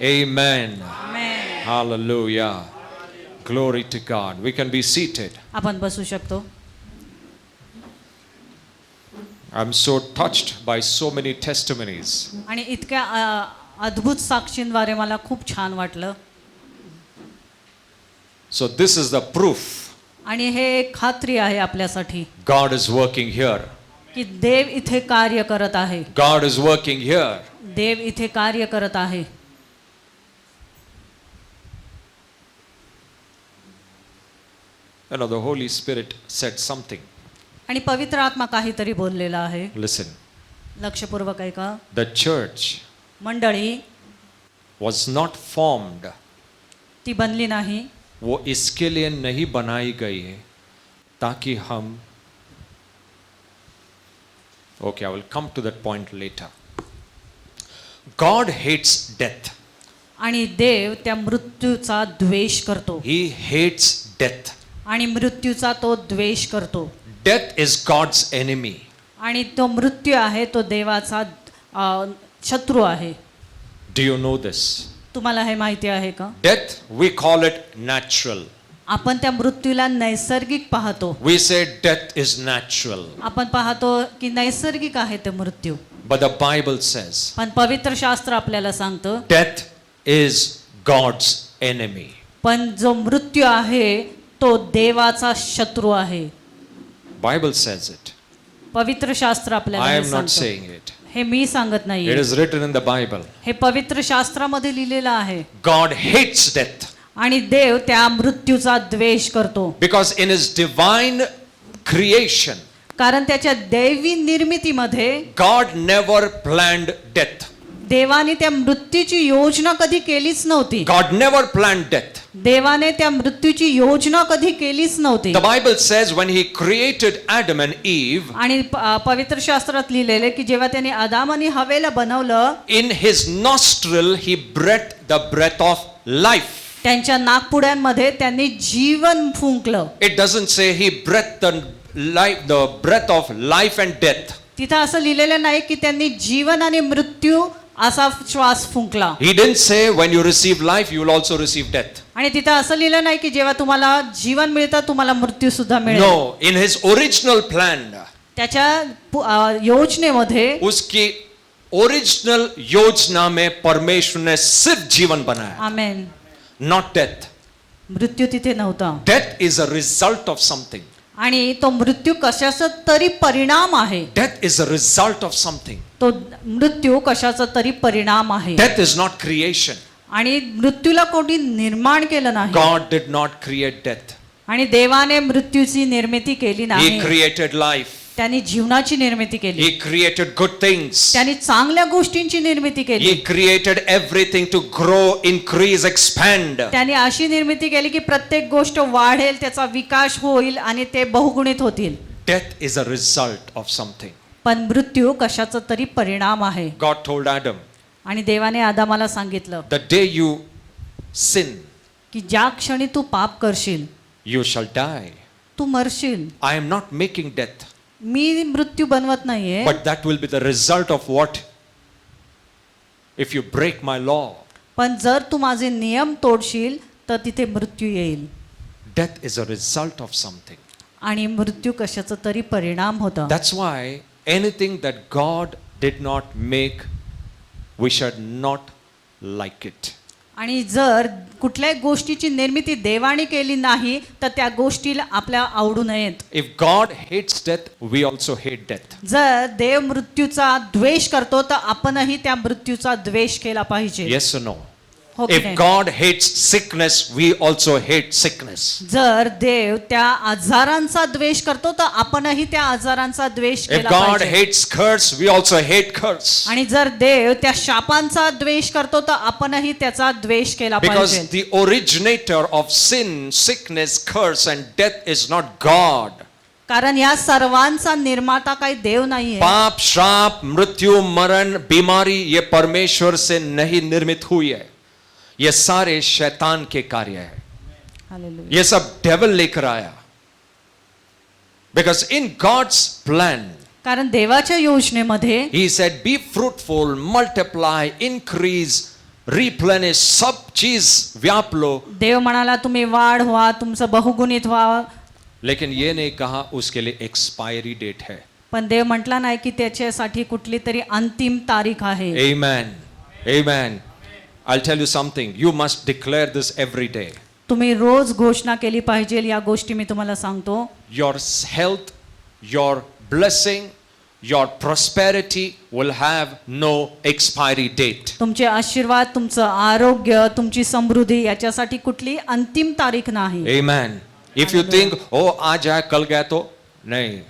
Amen. Amen. Hallelujah. Glory to God. We can be seated. आपण बसू शकतो. I'm so touched by so many testimonies. आणि इतक्या अद्भुत साक्षींद्वारे मला खूप छान वाटलं. So this is the proof आणि हे एक खात्री आहे आपल्यासाठी God is working here. की देव इथे कार्य करत आहे. God is working here. देव इथे कार्य करत आहे. You know, the Holy Spirit said something. आणि पवित्र आत्मा काहीतरी बोललेला आहे. Listen. लक्षपूर्वक ऐका. The church मंडळी was not formed. ती बनली नाही. वो इसके लिए नहीं बनाई गई है ताकि हम Okay, I will come to that point later. God hates death. आणि देव त्या मृत्यूचा द्वेष करतो. He hates death. आणि मृत्यूचा तो द्वेष करतो. Death is God's enemy. आणि तो मृत्यू आहे तो देवाचा शत्रू आहे. Do you know this? तुम्हाला हे माहिती आहे का? Death, we call it natural. आपण त्या मृत्यूला नैसर्गिक पाहतो. We say death is natural. आपण पाहतो की नैसर्गिक आहे ते मृत्यू. But the Bible says पण पवित्र शास्त्र आपल्याला सांगतं death is God's enemy. पण जो मृत्यू आहे तो देवाचा शत्रू आहे. Bible says it. पवित्र शास्त्र आपल्याला I हे am not सांगतं. saying it. हे मी सांगत नाही. It is written in the Bible. हे पवित्र शास्त्रामध्ये लिहिलेलं आहे. God hates death. आणि देव त्या मृत्यूचा द्वेष करतो. Because in his divine creation, कारण त्याच्या दैवी निर्मितीमध्ये God never planned death. देवाने त्या मृत्यूची योजना कधी केलीच नव्हती. God never planned death. देवाने त्या मृत्यूची योजना कधी केलीच नव्हती. The Bible says when he created Adam and Eve, आणि पवित्र शास्त्रात लिहिलेले की जेव्हा त्याने आदाम आणि हवेला बनवलं in his nostril he breathed the breath of life. त्यांच्या नाकपुड्यांमध्ये त्यांनी जीवन फुंकलं. It doesn't say he breathed the breath of life and death. तिथं असं लिहिलेलं नाही की त्यांनी जीवन आणि मृत्यू असा श्वास फुंकला. He didn't say when you receive life you will also receive death. आणि तिथं असं लिहिलं नाही की जेव्हा तुम्हाला जीवन मिळतं तुम्हाला मृत्यू सुद्धा मिळेल. No, in his original plan, त्याच्या योजनेमध्ये उसकी ओरिजिनल योजना में परमेश्वर ने सिर्फ जीवन बनाया, आमेन. not death. मृत्यू तिथे नव्हता. Death is a result of something. आणि तो मृत्यू कशाचा तरी परिणाम आहे. Death is a result of something. तो मृत्यू कशाचा तरी परिणाम आहे. Death is not creation. आणि मृत्यूला कोणी निर्माण केलं नाही. God did not create death. आणि देवाने मृत्यूची निर्मिती केली He नाही. created life. त्यांनी जीवनाची निर्मिती केली. He created good things. त्यांनी चांगल्या गोष्टींची निर्मिती केली. He created everything to grow, increase, expand. त्यांनी अशी निर्मिती केली की प्रत्येक गोष्ट वाढेल, त्याचा विकास होईल आणि ते बहुगुणित होतील. Death is a result of something. पण मृत्यू कशाचा तरी परिणाम आहे. God told Adam, आणि देवाने आदामाला सांगितलं the day you sin, की ज्या क्षणी तू पाप करशील you shall die. Tu मरशील. I am not making death, मी मृत्यू बनवत नाहीये. but that will be the result of what? If you break my law. पण जर तू माझे नियम तोडशील तर तिथे मृत्यू येईल. Death is a result of something. आणि मृत्यू कशाचा तरी परिणाम होता. That's why anything that God did not make, we should not like it. आणि जर कुठल्याही गोष्टीची निर्मिती देवाने केली नाही तर त्या गोष्टीला आपल्या आवडू नयेत. If God hates death, we also hate death. जर देव मृत्यूचा द्वेष करतो तर आपणही त्या मृत्यूचा द्वेष केला पाहिजे. Yes or no? हो की If नाही? God hates sickness, we also hate sickness. जर देव त्या आजारांचा द्वेष करतो तर आपणही त्या आजारांचा द्वेष If केला God पाहिजे. hates curse, we also hate curse. आणि जर देव त्या शापांचा द्वेष करतो तर आपणही त्याचा द्वेष केला Because पाहिजे. the originator of sin, sickness, curse and death is not God. कारण या सर्वांचा निर्माता काही देव नाहीये. पाप, श्राप, मृत्यु, मरण, बीमारी ये परमेश्वर से नहीं निर्मित हुई है. ये सारे शैतान के कार्य है. हालेलुया. ये सब डेविल लेकर आया. Because in God's plan, कारण देवाच्या योजनेमध्ये he said, be fruitful, multiply, increase, replenish, सब चीज व्याप लो, देव म्हणाला तुम्ही वाढ व्हा, तुमचं बहुगुणित व्हा, लेकिन ये नहीं कहा उसके लिए एक्सपायरी डेट है. पण देव म्हटला नाही की त्याच्यासाठी कुठली तरी अंतिम तारीख आहे. Amen. Amen. I'll tell you something. You must declare this every day. तुम्ही रोज घोषणा केली पाहिजे. या गोष्टी मी तुम्हाला सांगतो. Your health, your blessing, your prosperity will have no expiry date. तुमचे आशीर्वाद, तुमचं आरोग्य, तुमची समृद्धी याच्यासाठी कुठली अंतिम तारीख नाही. Amen. If you think, oh आज आया कल गया तो नहीं,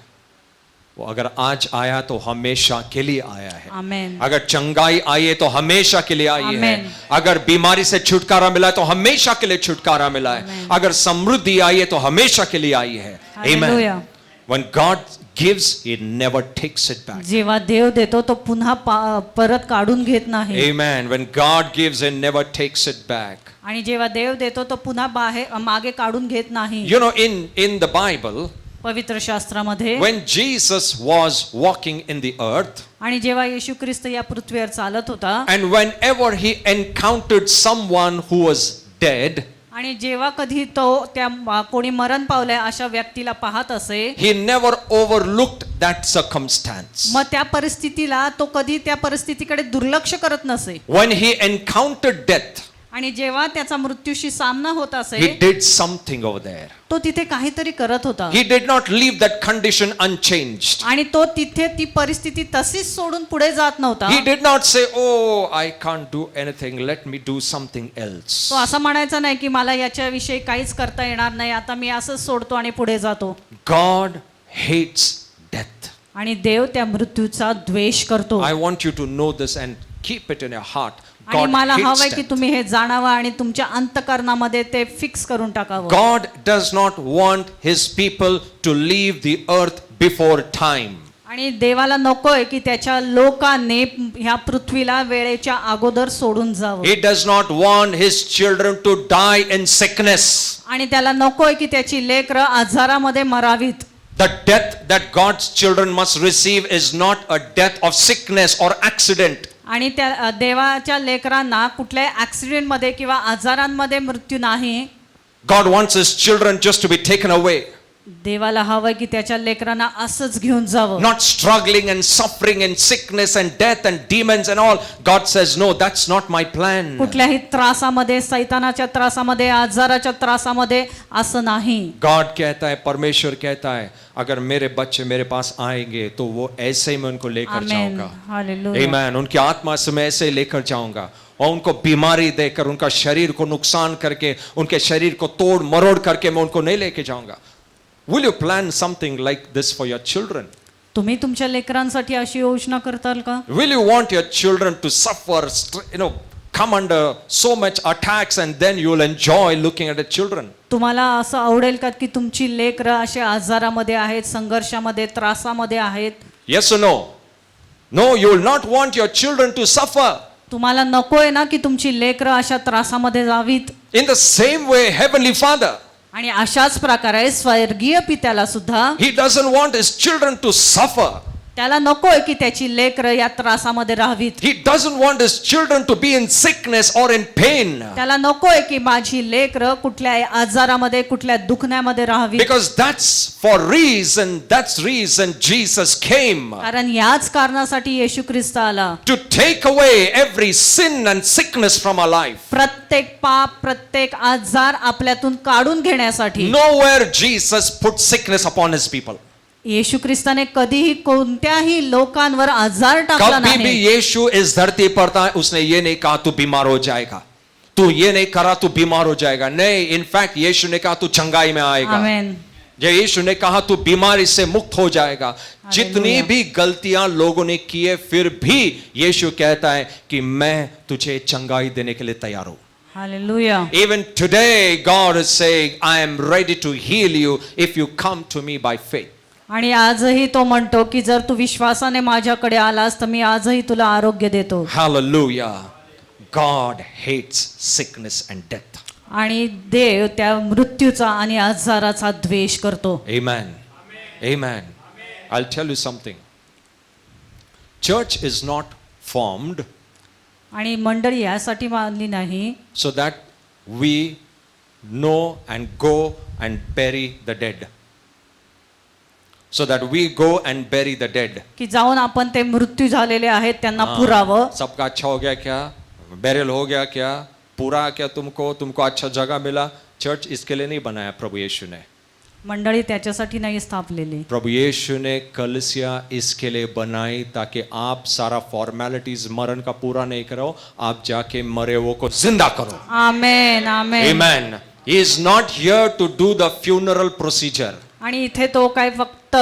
वो अगर आज आया तो हमेशा के लिए आया है. आमेन. अगर चंगाई आई है तो हमेशा के लिए आई है. Amen. अगर बीमारी से छुटकारा मिला है तो हमेशा के लिए छुटकारा मिला है. Amen. अगर समृद्धि आई है तो हमेशा के लिए आई है. Hallelujah. When God gives, He never takes it back. जेव्हा देव देतो तो पुन्हा परत काढून घेत नाही. Amen. When God gives, He never takes it back. आणि जेव्हा देव देतो तो पुन्हा मागे काढून घेत नाही. You know, in the Bible, पवित्र शास्त्रामध्ये when Jesus was walking in the earth, आणि जेव्हा येशू ख्रिस्त या पृथ्वीवर चालत होता and whenever He encountered someone who was dead, आणि जेव्हा कधी तो त्या कोणी मरण पावलंय अशा व्यक्तीला पाहत असे, He never overlooked that circumstance. मग त्या परिस्थितीला तो कधी त्या परिस्थितीकडे दुर्लक्ष करत नसे. When He encountered death, आणि जेव्हा त्याचा मृत्यूशी सामना होत असे, He did something over there. तो तिथे काहीतरी करत होता. He did not leave that condition unchanged. आणि तो तिथे ती परिस्थिती तशीच सोडून पुढे जात नव्हता. He did not say, oh, I can't do anything, let me do something else. तो असं म्हणायचा नाही की मला याच्याविषयी काहीच करता येणार नाही, आता मी असंच सोडतो आणि पुढे जातो. God hates death. आणि देव त्या मृत्यूचा द्वेष करतो. I want you to know this and keep it in your heart. आणि God मला hates हवंय की death. तुम्ही हे जाणावं आणि तुमच्या अंतःकरणामध्ये ते फिक्स करून टाकावं. God does not want His people to leave the earth before time. आणि देवाला नकोय की त्याच्या लोकांनी ह्या पृथ्वीला वेळेच्या अगोदर सोडून जावं. He does not want His children to die in sickness. आणि त्याला नकोय की त्याची लेकरं आजारामध्ये मरावीत. The death that God's children must receive is not a death of sickness or accident. आणि त्या देवाच्या लेकरांना कुठल्याही ऍक्सिडेंट मध्ये किंवा आजारांमध्ये मृत्यू नाही. God wants His children just to be taken away. देवाला हवंय की त्याच्या लेकरांना असंच घेऊन जावं. Not struggling and suffering and sickness and death and demons and all. God says, no, that's not my plan. कुठल्याही त्रासामध्ये, सैतानाच्या त्रासामध्ये, आजाराच्या त्रासामध्ये असं नाही. God कहता है, परमेश्वर कहता है, अगर मेरे बच्चे मेरे पास आएंगे तो वो ऐसे ही मैं उनको लेकर आमेन. जाऊंगा. हालेलुया. Amen. उनकी आत्मा से मैं ऐसे ही लेकर जाऊंगा और उनको बीमारी देकर, उनका शरीर को नुकसान करके, उनके शरीर को तोड़ मरोड़ करके मैं उनको नहीं लेके जाऊंगा. Will you plan something like this for your children? तुम्ही तुमच्या लेकरांसाठी अशी योजना करताल का? Will you want your children to suffer, come under so much attacks and then you will enjoy looking at the children? तुम्हाला असं आवडेल का की तुमची लेकरं अशा आजारामध्ये आहेत, संघर्षामध्ये, त्रासामध्ये आहेत? Yes or no? No, you will not want your children to suffer. तुम्हाला नकोय ना की तुमची लेकरं अशा त्रासामध्ये जावीत? In the same way, Heavenly Father, आणि अशाच प्रकारे स्वर्गीय पित्याला सुद्धा He doesn't want His children to suffer. त्याला नकोय की त्याची लेकरं या त्रासामध्ये राहावीत. He doesn't want His children to be in sickness or in pain. त्याला नकोय की माझी लेकरं कुठल्या आजारामध्ये, कुठल्या दुखण्यामध्ये राहावी. Because that's reason Jesus came. कारण याच कारणासाठी येशू ख्रिस्त आला. To take away every sin and sickness from our life. प्रत्येक पाप, प्रत्येक आजार आपल्यातून काढून घेण्यासाठी. Nowhere Jesus put sickness upon His people. येशू ख्रिस्ताने कधीही कोणत्याही लोकांवर आजार टाकला कभी भी नाही. यीशु इस धरती पर था, उसने ये नहीं कहा तू बीमार हो जाएगा, तू ये नहीं करा तू बीमार हो जाएगा. नहीं, इनफैक्ट यीशु ने कहा तू चंगाई में आएगा. आमेन. जब यीशु ने कहा तू बीमारी से मुक्त हो जाएगा. जितनी भी गलतियां लोगों ने की है, फिर भी यीशु कहता है कि मैं तुझे चंगाई देने के लिए तैयार हूं. Hallelujah. Even today God is saying, I am ready to heal you if you come to me by faith. आणि आजही तो म्हणतो की जर तू विश्वासाने माझ्याकडे आलास तर मी आजही तुला आरोग्य देतो. Hallelujah. God hates sickness and death. आणि देव त्या मृत्यूचा आणि आजाराचा द्वेष करतो. Amen. Amen. I'll tell you something. Church is not formed आणि मंडळी यासाठी बांधली नाही so that we know and go and bury the dead. So that we go and bury the dead. की जाऊन आपण ते मृत्यू झालेले आहेत त्यांना पुरावं. सबका अच्छा हो गया क्या? बैरल हो गया क्या? पूरा क्या तुमको अच्छा जगह मिला? चर्च इसके लिए नहीं बनाया प्रभु यीशु ने. मंडळी त्याच्यासाठी नाही स्थापलेली. प्रभु यीशु ने कलीसिया इसके लिए बनाई ताकि आप सारा फॉर्मेलिटीज मरण का पूरा नहीं करो, आप जाके मरे हुए को जिंदा करो. आमेन आमेन. Amen. He is not here to do the funeral procedure. आणि इथे तो काय फक्त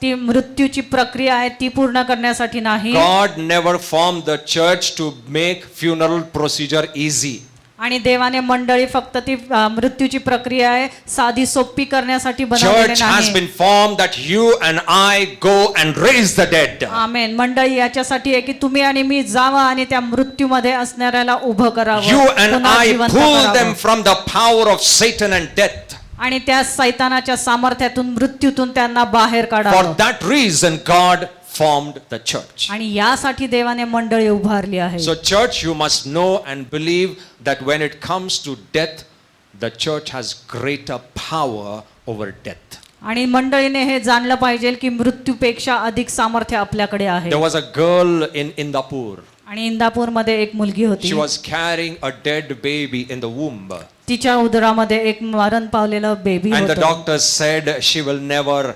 ती मृत्यूची प्रक्रिया आहे ती पूर्ण करण्यासाठी नाही. God never formed the church to make funeral procedure easy. आणि देवाने मंडळी फक्त ती मृत्यूची प्रक्रिया आहे साधी सोपी करण्यासाठी बनवलेली Church has नाही. been formed that you and I go and raise the dead. आमेन. मंडळी याच्यासाठी आहे की तुम्ही आणि मी जावं आणि त्या मृत्यूमध्ये असणाऱ्याला उभं करावं. You and पुन्हा I जिवंत pull करावं. them from the power of Satan and death. आणि त्या सैतानाच्या सामर्थ्यातून मृत्यूतून त्यांना बाहेर For काढावं. that reason God formed the church. आणि यासाठी देवाने मंडळी उभारली आहे. So church, you must know and believe that when it comes to death, the church has greater power over death. आणि मंडळीने हे जाणलं पाहिजे की मृत्यूपेक्षा अधिक सामर्थ्य आपल्याकडे आहे. There was a girl in Indapur. आणि इंदापूरमध्ये एक मुलगी होती. She was carrying a dead baby in the womb. तिच्या उदरामध्ये एक मरण पावलेलं बेबी And the होतं. doctors said she will never,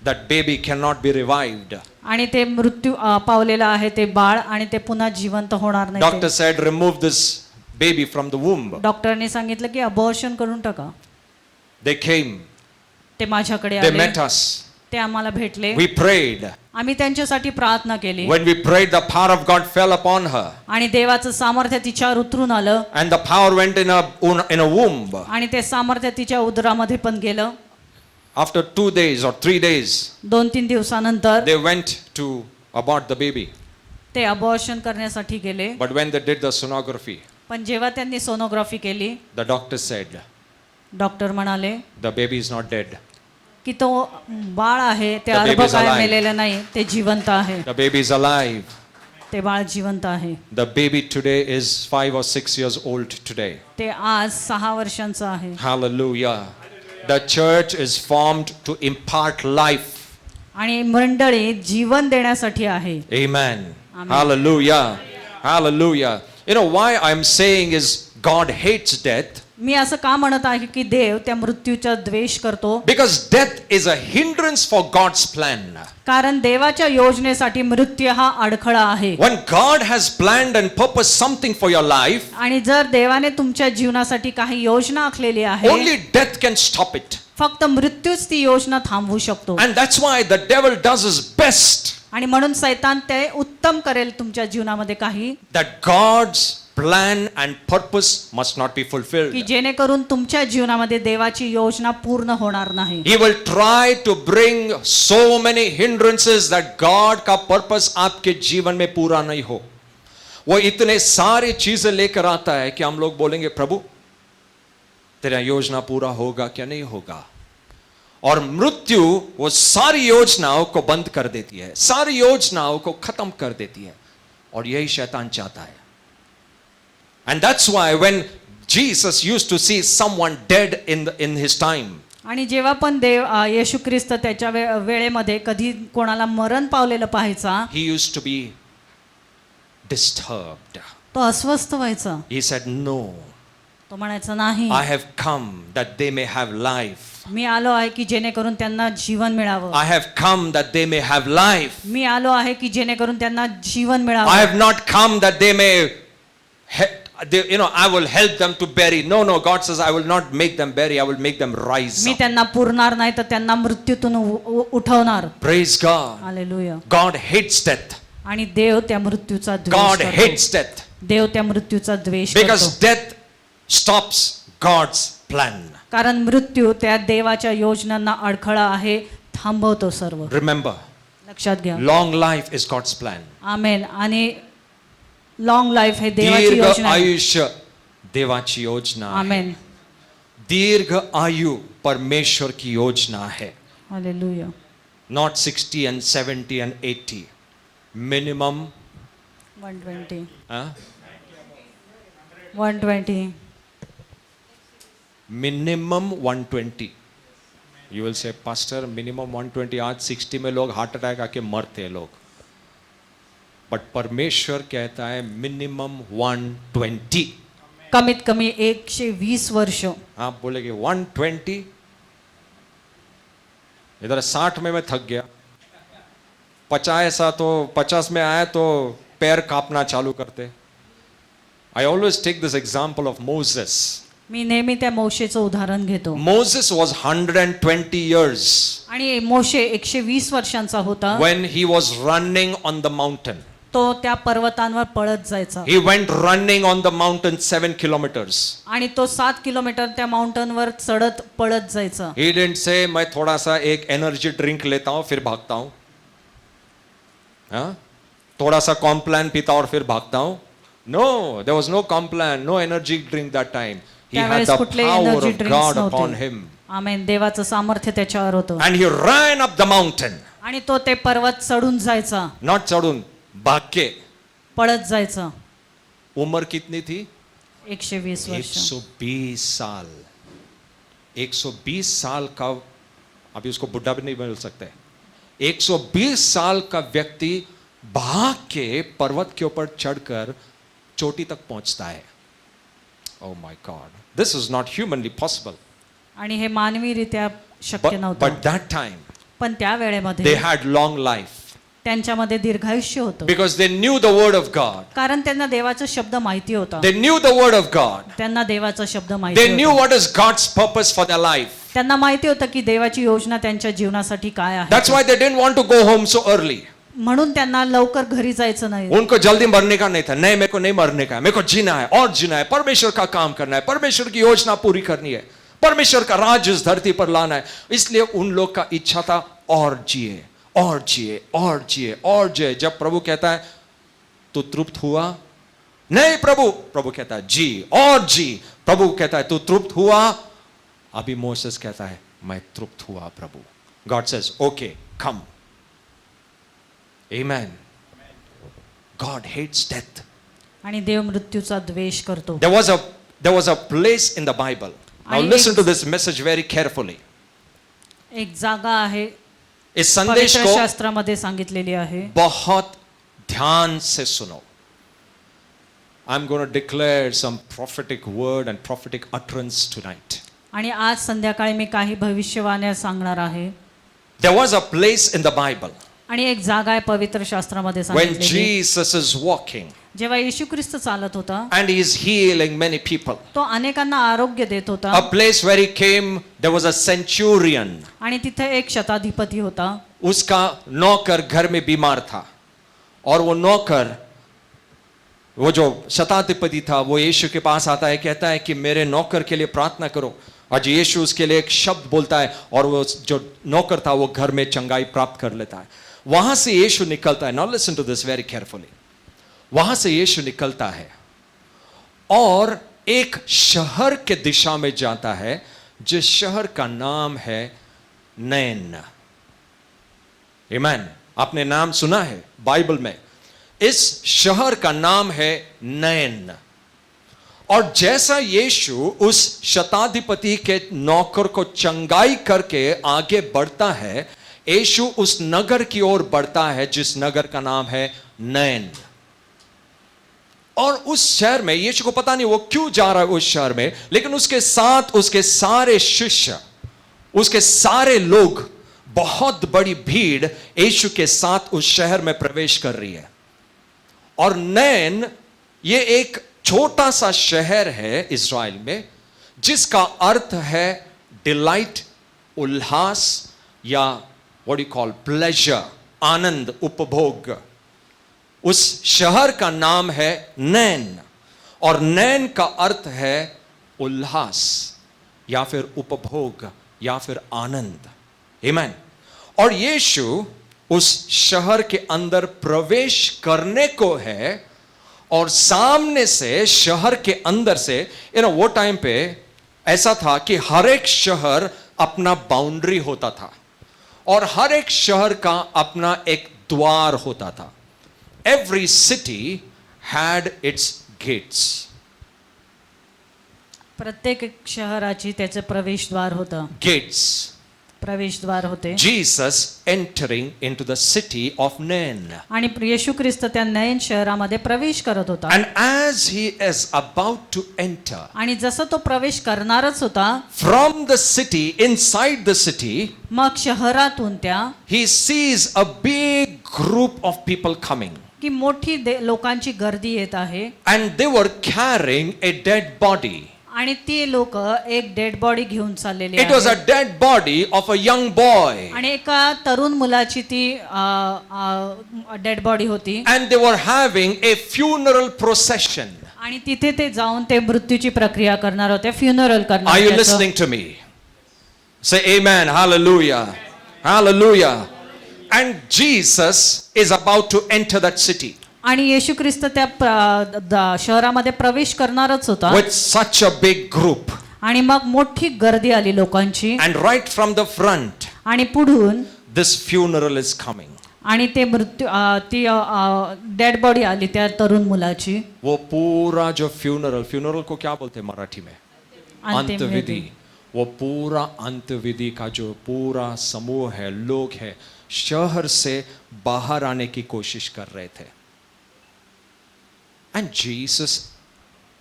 that baby cannot be revived. आणि ते मृत्यू पावलेलं आहे ते बाळ आणि ते पुन्हा जिवंत होणार नाही. Doctor said, remove this baby from the womb. डॉक्टरने सांगितलं की अबॉर्शन करून टाका. They came, ते माझ्याकडे they आले. met us. ते आम्हाला भेटले. We prayed. आम्ही त्यांच्यासाठी प्रार्थना केली. When we prayed, the power of God fell upon her. आणि देवाचं सामर्थ्य तिच्यावर उतरून आलं. And the power went in a womb. आणि ते सामर्थ्य तिच्या उदरामध्ये पण गेलं. After 2 days or 3 days, 2-3 दिवसानंतर they went to abort the baby. ते अबॉर्शन करण्यासाठी गेले. But when they did the sonography, पण जेव्हा त्यांनी सोनोग्राफी केली the doctor said, डॉक्टर म्हणाले the baby is not dead. की तो बाळ आहे ते The baby अर्भ is काय alive. मेलेलं नाही ते जिवंत आहे. The baby is alive. ते बाळ जिवंत आहे. The baby today is 5 or 6 years old today. ते आज 6 वर्षांचं आहे. Hallelujah. The church is formed to impart life. आणि मंडळी जीवन देण्यासाठी आहे. Amen. Amen. Hallelujah. Hallelujah. You know why I'm saying is God hates death? मी असं का म्हणत आहे की देव त्या मृत्यूचा द्वेष करतो. Because death is a hindrance for God's plan. कारण देवाच्या योजनेसाठी मृत्यू हा अडखळा आहे. When God has planned and purposed something for your life, आणि जर देवाने तुमच्या जीवनासाठी काही योजना आखलेली आहे only death can stop it. फक्त मृत्यूच ती योजना थांबवू शकतो. And that's why the devil does his best आणि म्हणून सैतान ते उत्तम करेल तुमच्या जीवनामध्ये काही that God's plan and purpose must not be की fulfilled. जेणेकरून तुमच्या जीवनामध्ये देवाची योजना पूर्ण होणार नाही. He will try to bring so many hindrances that God का purpose आपके जीवन में पूरा नहीं हो. वो इतने सारे चीजें लेकर आता है कि हम लोग बोलेंगे प्रभु तेरा योजना पूरा होगा क्या नहीं होगा. और मृत्यु वो सारी योजनाओं को बंद कर देती है, सारी योजनाओं को खत्म कर देती है. और यही शैतान चाहता है. And that's why when Jesus used to see someone dead in his time, आणि जेव्हा पण देव येशू ख्रिस्त त्याच्या वेळेमध्ये कधी कोणाला मरण पावलेलं पाहायचा he used to be disturbed. तो अस्वस्थ व्हायचा. He said, no, तो म्हणायचा नाही I have come that they may have life. मी आलो आहे की जेणेकरून त्यांना जीवन मिळावं. I have come that they may have life. मी आलो आहे की जेणेकरून त्यांना जीवन I मिळावं. have not come that they may I will help them to bury. No, God says I will not make them bury, I will make them rise me up. त्यांना पुरणार नाही तर त्यांना मृत्यूतून उठवणार. Praise God. Hallelujah. God hates death. आणि देव त्या मृत्यूचा द्वेष God करतो. hates death देव त्या मृत्यूचा द्वेष because करतो. death stops God's plan. कारण मृत्यू त्या देवाच्या योजनांना अडखळा आहे, थांबवतो सर्व. Remember, लक्षात घ्या. long life is God's plan. आमेन. आणि लॉंग लाईफ हे देवाची दीर्घ योजना आहे. आयुष्य देवाची योजना आहे. आमेन. दीर्घ आयु परमेश्वर की योजना है. Hallelujah. Not 60 and 70 and 80. Minimum 120 हाँ? 120 minimum 120. You will say pastor minimum 120. आज 60 में लोग हार्ट अटैक आके मरते हैं लोग, बट परमेश्वर कहता है मिनिमम 120. कमीत कमी 120 वर्ष. आप बोलेगे 120, इधर 60 में मैं थक गया, 50 में आया तो पैर कांपना चालू करते. I always take this example of Moses. मी नेहमी त्या मोशेचं उदाहरण घेतो. Moses was 120 years आणि मोशे 120 वर्षांचा होता. when he was running on the mountain. तो त्या पर्वतांवर पळत जायचा. He went running on the mountain 7 kilometers. आणि तो 7 किलोमीटर त्या माउंटनवर चढत पळत जायचा. He didn't say मैं थोड़ा सा एक एनर्जी ड्रिंक लेता हूं फिर भागता हूं, हाँ? थोड़ा सा कॉम्प्लान पीता और फिर भागता हूं. No, there was no complan, no energy drink that time. He had त्यावेळेस the कुठले power energy of drinks God upon नव्हते. him. आमेन. देवाचं सामर्थ्य त्याच्यावर होतं. And he ran up the mountain. आणि तो ते पर्वत चढून जायचा, Not चढ़ून, भाग के. पळत जायचा. उम्र कितनी थी? 120 वर्ष. 120 साल. 120 साल का, अभी उसको बुढ़ा भी नहीं बोल सकते. 120 साल का व्यक्ति भाग के पर्वत के ऊपर चढ़कर चोटी तक पहुंचता है. Oh my God, this is not humanly possible. आणि हे मानवीरित्या शक्य But नव्हतं. that time पण त्या they वेळेमध्ये had long life त्यांच्यामध्ये दीर्घायुष्य होतं. because they knew the word of God. कारण त्यांना देवाचा शब्द माहिती होता. They knew the word of God. त्यांना देवाचा शब्द They माहिती knew होता. what is God's purpose for their life. त्यांना माहिती होतं की देवाची योजना त्यांच्या जीवनासाठी काय आहे. That's why they didn't want to go home so early. म्हणून त्यांना लवकर घरी जायचं नाही. उनको जल्दी मरने का नहीं था. नहीं, मेरे को नहीं मरने का है, मेरे को जीना है और जीना है, परमेश्वर का काम करना है, परमेश्वर की योजना पूरी करनी है, परमेश्वर का राज इस धरती पर लाना है. इसलिए उन लोग का इच्छा था और जिए और जिए और जिए और जिए. जब प्रभु कहता है तू तृप्त हुआ, नहीं प्रभु, प्रभु कहता है जी और जी. प्रभु कहता है तू तृप्त हुआ, अभी मोसेस कहता है मैं तृप्त हुआ प्रभु. God says okay come. Amen. God hates death. आणि देव मृत्यूचा द्वेष करतो. There was a place in the Bible. Now आणि listen एक- to this message very carefully. एक जागा आहे, इस संदेश पवित्र को शास्त्रामध्ये सांगितलेली आहे. बहुत ध्यान से सुनो. I'm going to declare some prophetic word and prophetic utterance tonight. आणि आज संध्याकाळी मी काही भविष्यवाण्या सांगणार आहे. There was a place in the Bible आणि एक जागा आहे पवित्र शास्त्रामध्ये when सांगितलेली. Jesus is walking जेव्हा येशू ख्रिस्त चालत होता, and he is healing many people. तो अनेकांना आरोग्य देत होता. A place where he came, there was a centurion. आणि तिथे एक शताधिपती होता. उसका नौकर घर में बीमार था और वो नौकर, वो जो शताधिपति था, वो यीशु के पास आता है, कहता है कि मेरे नौकर के लिए प्रार्थना करो. आज यीशु उसके लिए एक शब्द बोलता है और वो जो नौकर था वो घर में चंगाई प्राप्त कर लेता है. वहां से यीशु निकलता है. Now listen to this very carefully. वहां से यीशु निकलता है और एक शहर के दिशा में जाता है, जिस शहर का नाम है नैन. आमीन. आपने नाम सुना है बाइबल में. इस शहर का नाम है नैन. और जैसा यीशु उस शताधिपति के नौकर को चंगाई करके आगे बढ़ता है, यीशु उस नगर की ओर बढ़ता है जिस नगर का नाम है नैन. और उस शहर में यीशु को पता नहीं वो क्यों जा रहा है उस शहर में, लेकिन उसके साथ उसके सारे शिष्य, उसके सारे लोग, बहुत बड़ी भीड़ यीशु के साथ उस शहर में प्रवेश कर रही है. और नैन ये एक छोटा सा शहर है इज़राइल में, जिसका अर्थ है डिलाइट, उल्लास, या व्हाट यू कॉल प्लेजर, आनंद, उपभोग. उस शहर का नाम है नैन और नैन का अर्थ है उल्लास या फिर उपभोग या फिर आनंद. आमीन. और यीशु उस शहर के अंदर प्रवेश करने को है और सामने से, शहर के अंदर से, वो टाइम पे ऐसा था कि हर एक शहर अपना बाउंड्री होता था और हर एक शहर का अपना एक द्वार होता था. Every city had its gates. प्रत्येक शहराची त्याचे प्रवेशद्वार होतं. Gates. प्रवेशद्वार होते. Jesus entering into the city of Nain. आणि येशू ख्रिस्त त्या नयन शहरामध्ये प्रवेश करत होता. And as he is about to enter आणि जसं तो प्रवेश करणारच होता, from the city, inside the city, मग शहरातून त्या he sees a big group of people coming. की मोठी लोकांची गर्दी येत आहे. And they were carrying a dead body. आणि ती लोक एक डेड बॉडी घेऊन चाललेली It was a आहेत. dead body of a young boy. आणि एका तरुण मुलाची ती डेड बॉडी होती. And they were having a funeral procession. आणि तिथे ते जाऊन ते मृत्यूची प्रक्रिया करणार होते, फ्युनरल करणार Are you होते. listening to me? Say amen. Hallelujah. Hallelujah. And Jesus is about to enter that city आणि येशू ख्रिस्त त्या शहरामध्ये प्रवेश करणारच होता. with such a big group. आणि मग मोठी गर्दी आली लोकांची. And right from the front, आणि पुढून this funeral is coming. आणि ते ती डेड बॉडी आली त्या तरुण मुलाची. वो पूरा जो फ्यूनरल को क्या बोलते हैं मराठी में? अंतिम अंतविधि. विधि. वो पूरा अंतविधि का जो पूरा समूह है, लोग है, शहर से बाहर आने की कोशिश कर रहे थे. And Jesus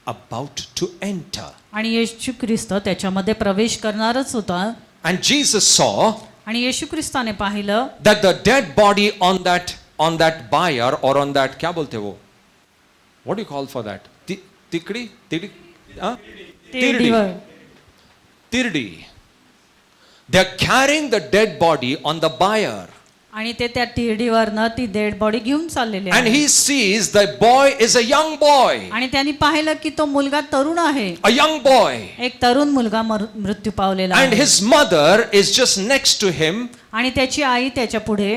about to enter. आणि येशू ख्रिस्त त्याच्यामध्ये प्रवेश करणारच होता. And Jesus saw आणि येशू ख्रिस्ताने पाहिलं that the dead body on that buyer or on that क्या बोलते वो? What do you call for that? तिकड़ी? हाँ? Tirdi. They are carrying the dead body on the buyer. आणि ते त्या तिरडीवरनं ती डेड बॉडी घेऊन चाललेले And आहे. he sees the boy is a young boy. आणि त्यांनी पाहिलं की तो मुलगा तरुण आहे. A young boy. एक तरुण मुलगा मृत्यू पावलेला And आहे. his mother is just next to him, आणि त्याची आई त्याच्या पुढे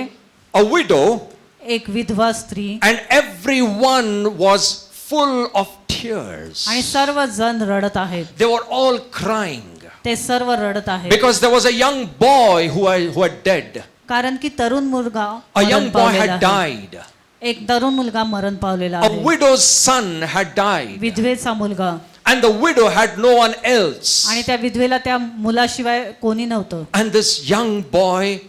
a widow, एक विधवा स्त्री. and everyone was full of tears. आणि सर्व जण रडत आहेत. They were all crying ते सर्व रडत आहेत. because there was a young boy who had died. कारण की तरुण मुलगा A मरण young boy पावलेला had आहे. died. एक तरुण मुलगा मरण पावलेला A आहे. widow's son had died. विधवेचा मुलगा. And the widow had no one else. आणि त्या विधवेला त्या मुलाशिवाय कोणी नव्हतं. And this young boy,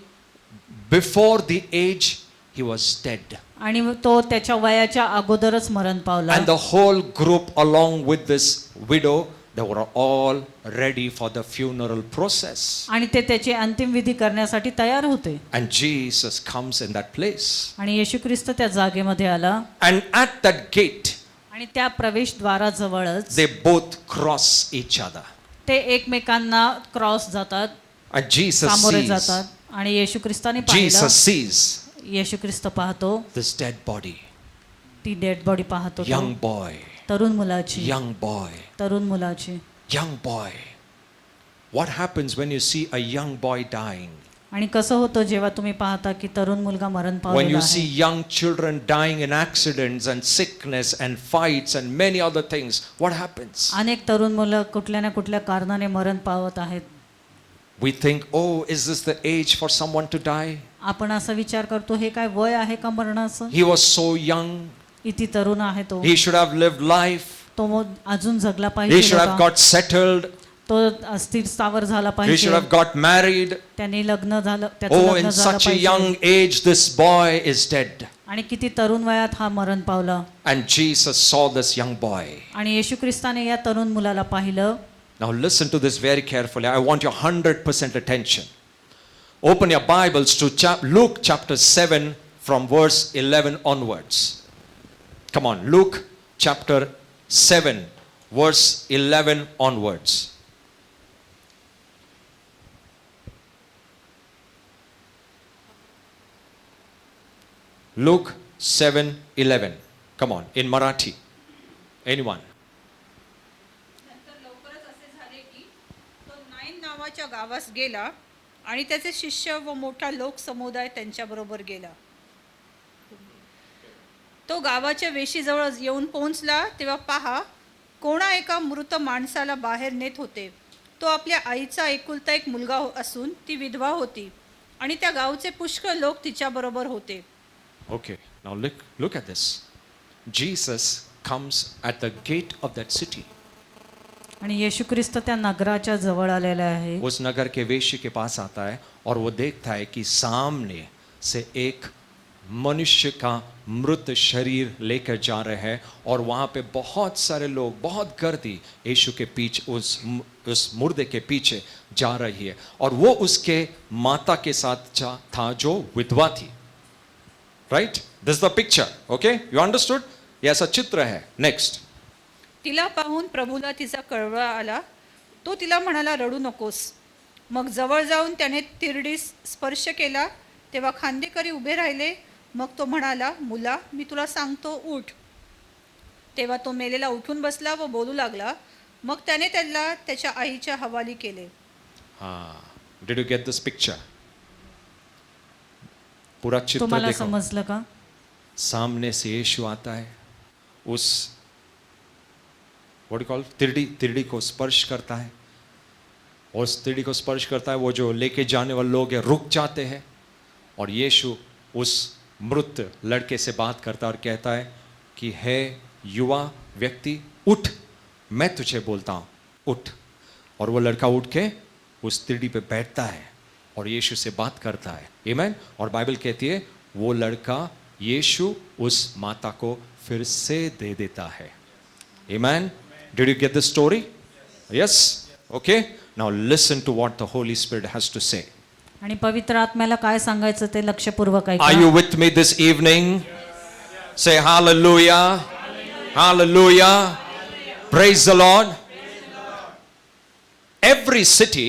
before the age, he was dead. आणि तो त्याच्या वयाच्या अगोदरच मरण पावला. And the whole group, along with this widow, they were all ready for the funeral process. आणि ते त्याची अंतिम विधी करण्यासाठी तयार होते. And Jesus comes in that place. आणि येशू ख्रिस्त त्या जागेमध्ये आला. And at that gate, आणि त्या प्रवेशद्वाराजवळच they both cross each other. ते एकमेकांना क्रॉस जातात, And Jesus सामोरे sees, जातात. आणि येशू ख्रिस्ताने पाहिलं. Jesus sees येशू ख्रिस्त पाहतो this dead body, ती डेड बॉडी पाहतो तो. young boy, तरुण मुलाची. young boy, तरुण मुलाची. young boy. What happens when you see a young boy dying? आणि कसं होतं जेव्हा तुम्ही पाहता की तरुण मुलगा मरण When पावलेला you see आहे. young children dying in accidents and sickness and fights and many other things, what happens? अनेक तरुण मुलं कुठल्या ना कुठल्या कारणाने मरण पावत आहेत. We think, oh, is this the age for someone to die? आपण असा विचार करतो हे काय वय आहे का मरणाचं. He was so young. किती तरुण आहे तो. He should have lived life. तो अजून जगला He पाहिजे should have होता. got settled. तो स्थिर स्थावर झाला He should पाहिजे. have got married. त्यांनी लग्न झालं, त्याचं Oh, लग्न in झालं such a young पाहिजे. age, this boy is dead. आणि किती तरुण वयात हा मरण पावला. And Jesus saw this young boy. आणि येशू ख्रिस्ताने या तरुण मुलाला पाहिलं. Now listen to this very carefully. I want your 100% attention. Open your Bibles to Luke chapter 7 from verse 11 onwards. Come on, Luke chapter 7 verse 11 onwards. Luke 7:11. Come on, in Marathi. Anyone? नंतर लवकरच असे झाले की तो nine नावाच्या गावास गेला आणि त्याचे शिष्य व मोठा लोकसमुदाय त्यांच्याबरोबर गेला. तो गावाच्या वेशीजवळ येऊन पोहोचला तेव्हा पहा, कोणा एका मृत माणसाला बाहेर नेत होते. तो आपल्या आईचा एकुलता एक मुलगा असून ती विधवा होती आणि त्या गावचे पुष्कळ लोक तिच्याबरोबर होते. Okay, now look at this. Jesus comes at the gate of that city. आणि येशू ख्रिस्त त्या नगराच्या जवळ आलेला आहे. उस नगर के वेश्य के पास आता है और वो देखता है कि सामने से एक मनुष्य का मृत शरीर लेकर जा रहे हैं और वहाँ पे बहुत सारे लोग, बहुत गर्दी यीशु के पीछे उस मुर्दे के पीछे जा रही है और वो उसके माता के साथ था जो विधवा थी. Right, this the picture. Okay, you understood? ये ऐसा चित्र है. नेक्स्ट. तिला पाहून प्रभूला तिचा कळवळा आला. तो तिला म्हणाला, रडू नकोस. मग जवळ जाऊन त्याने तिरडीस स्पर्श केला. तेव्हा खांदेकरी उभे राहिले. मग तो म्हणाला, मुला, मी तुला सांगतो, उठ. तेव्हा तो मेलेला उठून बसला व बोलू लागला. मग त्याने त्याला त्याच्या आईच्या हवाली केले. Did you get this picture? पूरा चित्र तुम्हाला देखो. समजलं का? सामने से यीशु आता है, उस व्हाट कॉल तिरडी को स्पर्श करता है. और उस तिरडी को स्पर्श करता है, वो जो लेके जाने वाले लोग हैं रुक जाते हैं और यीशु उस मृत लड़के से बात करता है और कहता है कि हे युवा व्यक्ति, उठ, मैं तुझे बोलता हूँ, उठ. और वो लड़का उठ के उस तिरडी पे बैठता है और यीशु से बात करता है. आमीन. और बाइबल कहती है वो लड़का यीशु उस माता को फिर से दे देता है. आमीन. Did you get the story? Yes? Okay. Now listen to what the Holy Spirit has to say. आणि पवित्र आत्म्याला काय सांगायचं ते लक्षपूर्वक ऐका. Are you with me this evening? Say hallelujah. Hallelujah. Praise the Lord. Every city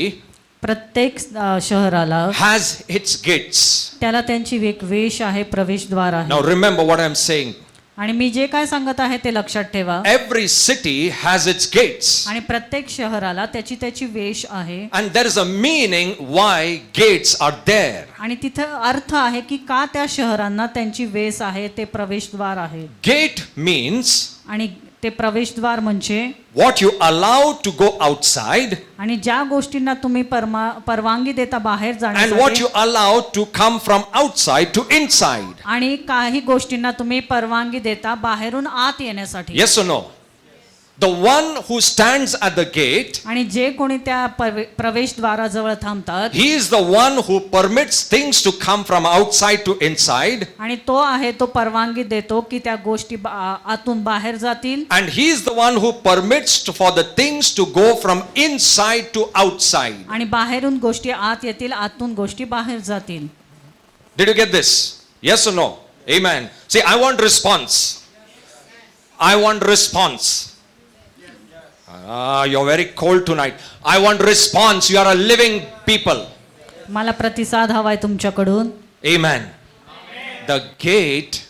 प्रत्येक शहराला has its gates. त्याला त्यांची एक वेश आहे, प्रवेशद्वार आहे. Now remember what I'm saying. आणि मी जे काय सांगत आहे ते लक्षात ठेवा. Every city has its gates. आणि प्रत्येक शहराला त्याची वेश आहे. And there is a meaning why gates are there. आणि तिथं अर्थ आहे की का त्या शहरांना त्यांची वेस आहे, ते प्रवेशद्वार आहे. Gate means आणि ते प्रवेशद्वार म्हणजे what you allow to go outside आणि ज्या गोष्टींना तुम्ही परवानगी देता बाहेर and what जाण्यासाठी you allow to come from outside to inside. आणि काही गोष्टींना तुम्ही परवानगी देता बाहेरून आत येण्यासाठी. Yes or no? The one who stands at the gate, आणि जे कोणी त्या प्रवेशद्वाराजवळ थांबतात, he is the one who permits things to come from outside to inside. आणि तो आहे तो परवानगी देतो की त्या गोष्टी आतून बाहेर जातील. And he is the one who permits for the things to go from inside to outside. आणि बाहेरून गोष्टी आत येतील, आतून गोष्टी बाहेर जातील. Did you get this? Yes or no? Amen. See, I want response. I want response. You're very cold tonight. I want response. You are a living people. मला प्रतिसाद हवाय तुमच्याकडून. Amen. The gate